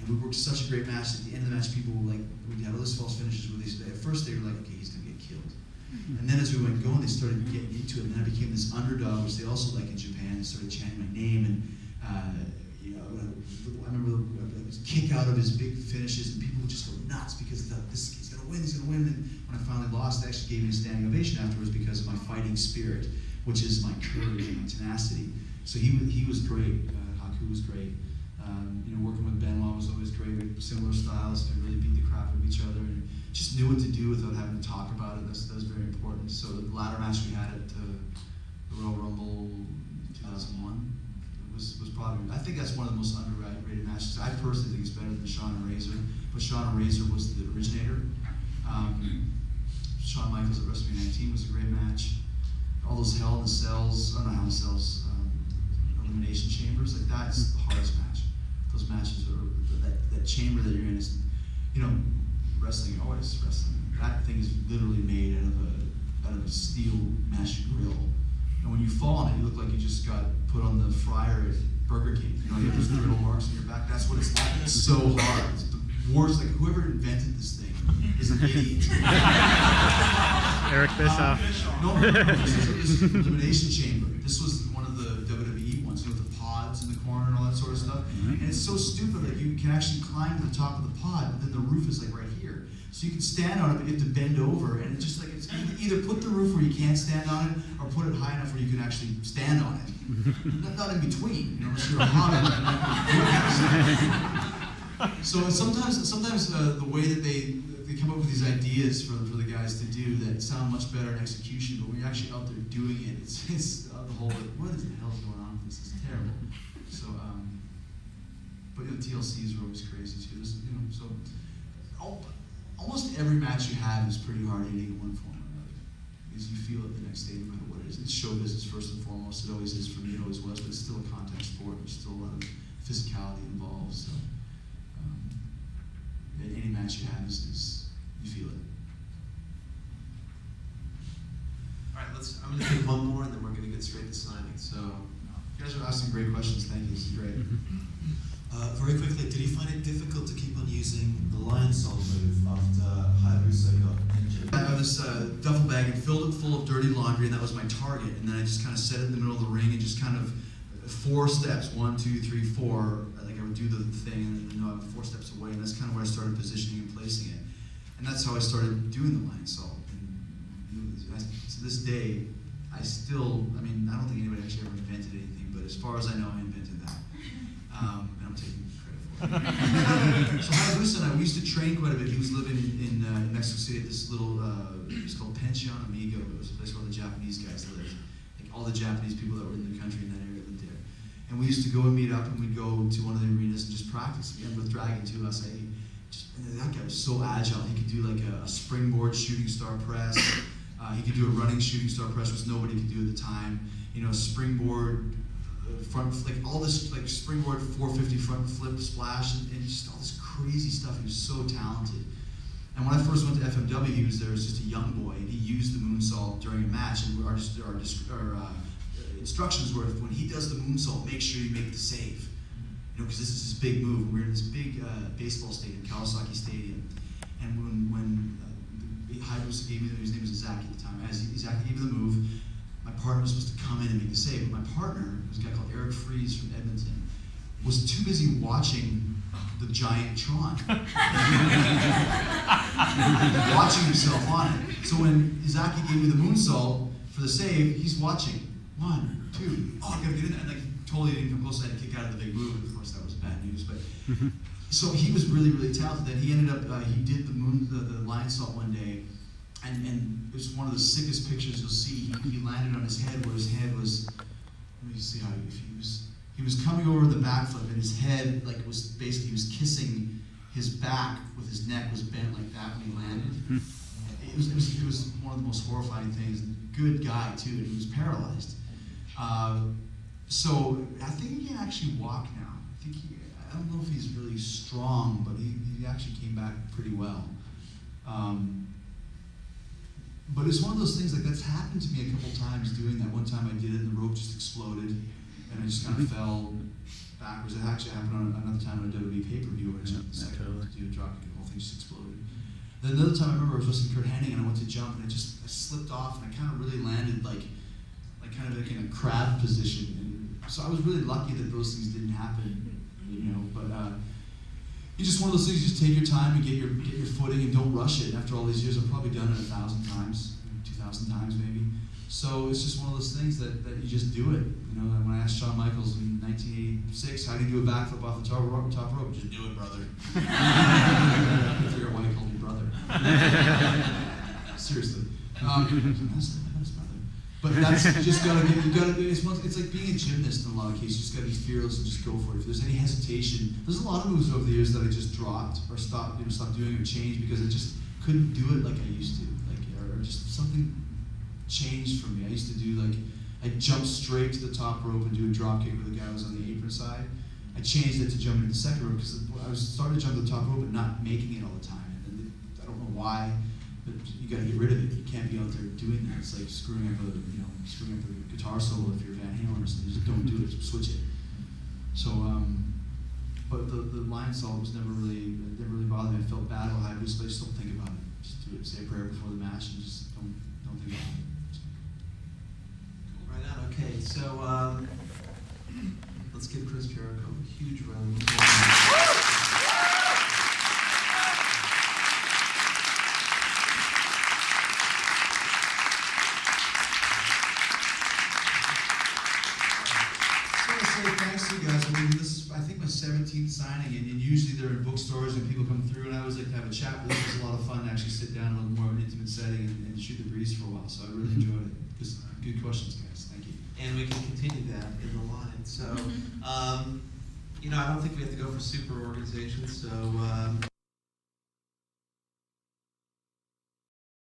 And we worked such a great match. At the end of the match, people were like, we had all these false finishes where at first they were like, okay, he's gonna get killed. And then as we went going, they started getting into it, and then I became this underdog, which they also like in Japan. They started chanting my name, and I remember I was kick out of his big finishes, and people would just go nuts because he's gonna win. And when I finally lost, they actually gave me a standing ovation afterwards because of my fighting spirit, which is my courage and my tenacity. So he was great. Haku was great. Working with Benoit was always great. We had similar styles. We really beat the crap out of each other and just knew what to do without having to talk about it. That was very important. So the ladder match we had at the Royal Rumble 2001 was probably, I think that's one of the most underrated matches. I personally think it's better than Shawn and Razor, but Shawn and Razor was the originator. Shawn Michaels at WrestleMania 19 was a great match. All those Hell in the Cells, not Hell in the Cells, Elimination Chambers, like that's the hardest match. Those matches are, that chamber that you're in is, wrestling, always wrestling. That thing is literally made out of a steel mesh grill. And when you fall on it, you look like you just got put on the fryer at Burger King. You have those griddle marks on your back. That's what it's like. It's so hard. It's the worst. Like whoever invented this thing is an idiot. Eric Bischoff. No. This is an elimination chamber. This was one of the WWE ones, with the pods in the corner and all that sort of stuff. And it's so stupid that you can actually climb to the top of the pod, but then the roof is like right here. So you can stand on it, but you have to bend over, and it's just like, it's either put the roof where you can't stand on it, or put it high enough where you can actually stand on it. Not in between, unless you're a hobbit. So sometimes the way that they come up with these ideas for the guys to do that sound much better in execution, but when you're actually out there doing it, it's the whole, what is the hell's going on with this? It's terrible. So, but TLCs are always crazy too. So almost every match you have is pretty hard hitting in one form or another, because you feel it the next day no matter what it is. It's show business first and foremost. It always is for me. It always was, but it's still a contact sport. There's still a lot of physicality involved. So any match you have is you feel it. All right, I'm going to take one more, and then we're going to get straight to signing. So, you guys are asking great questions. Thank you. This is great. Very quickly, did you find it difficult to keep on using the lion salt move after Hayabusa got injured? I had this duffel bag and filled it full of dirty laundry, and that was my target. And then I just kind of set it in the middle of the ring and just kind of 4 steps, 1, 2, 3, 4. Like I would do the thing, and then I'm 4 steps away, and that's kind of where I started positioning and placing it. And that's how I started doing the lion salt. And to this day, I don't think anybody actually ever invented anything, but as far as I know, I invented that. And I'm taking credit for it. So Hayabusa and we used to train quite a bit. He was living in Mexico City at this little, it was called Pension Amigo. It was a place where all the Japanese guys lived. Like all the Japanese people that were in the country in that area lived there. And we used to go and meet up, and we'd go to one of the arenas and just practice. We ended with Dragon too. That guy was so agile. He could do like a springboard shooting star press. He could do a running shooting star press, which nobody could do at the time. Springboard front, like all this, like springboard 450 front flip splash, and just all this crazy stuff. He was so talented. And when I first went to FMW, he was there as just a young boy, and he used the moonsault during a match. And our instructions were, when he does the moonsault, make sure you make the save. Because this is his big move. We're in this big baseball stadium, Kawasaki Stadium, and when Hayabusa gave me, his name was Izaki at the time, as Izaki gave me the move, my partner was supposed to come in and make the save, but my partner, was a guy called Eric Fries from Edmonton, was too busy watching the giant Tron. Watching himself on it. So when Izaki gave me the moonsault for the save, he's watching. 1, 2, I gotta get in there. And totally didn't come close. I had to kick out of the big move. Of course, that was bad news. But so he was really, really talented. Then he ended up, he did the lion salt one day, and it was one of the sickest pictures you'll see. He landed on his head where his head was. Let me see how he was coming over the backflip, and his head was basically, he was kissing his back with his neck was bent like that when he landed. It was one of the most horrifying things. Good guy too, and he was paralyzed. So I think he can actually walk now. I don't know if he's really strong, but he actually came back pretty well. But it's one of those things, that's happened to me a couple times doing that. One time I did it and the rope just exploded, and I just kind of fell backwards. It actually happened on another time on a WWE pay-per-view where I jumped the second to do a drop kick, and the whole thing just exploded. Then another time I remember I was wrestling Kurt Hennig, and I went to jump, and I slipped off, and I kind of really landed kind of in a crab position. And so I was really lucky that those things didn't happen, but it's just one of those things. You just take your time and get your footing, and don't rush it. After all these years, I've probably done it 1,000 times, 2,000 times maybe. So it's just one of those things that you just do it. You know, and when I asked Shawn Michaels in 1986, how do you do a backflip off the top rope? Just do it, brother. I figure why he called me brother. Seriously. That's brother. But that's just it's like being a gymnast in a lot of cases. You just gotta be fearless and just go for it. If there's any hesitation, there's a lot of moves over the years that I just dropped or stopped doing or changed because I just couldn't do it like I used to. Or just something changed for me. I used to do I'd jump straight to the top rope and do a drop kick with the guy who was on the apron side. I changed it to jumping to the second rope because I was starting to jump to the top rope but not making it all the time. And I don't know why, but you got to get rid of it. You can't be out there doing that. It's like screwing up a guitar solo if you're Van Halen or something. You just don't do it. Just switch it. So, but the lion salt was never really bothered me. I felt bad about Hayabusa, but I just don't think about it. Just do it. Say a prayer before the match and just don't think about it. Right on. Okay, so let's give Chris Jericho a huge round of applause. Thanks to you guys. I mean, this is, I think, my 17th signing, and usually they're in bookstores and people come through, and I always like to have a chat. But this was a lot of fun to actually sit down in a little more of an intimate setting and shoot the breeze for a while. So I really enjoyed it. Good questions, guys. Thank you. And we can continue that in the line. So, I don't think we have to go for super organizations. So.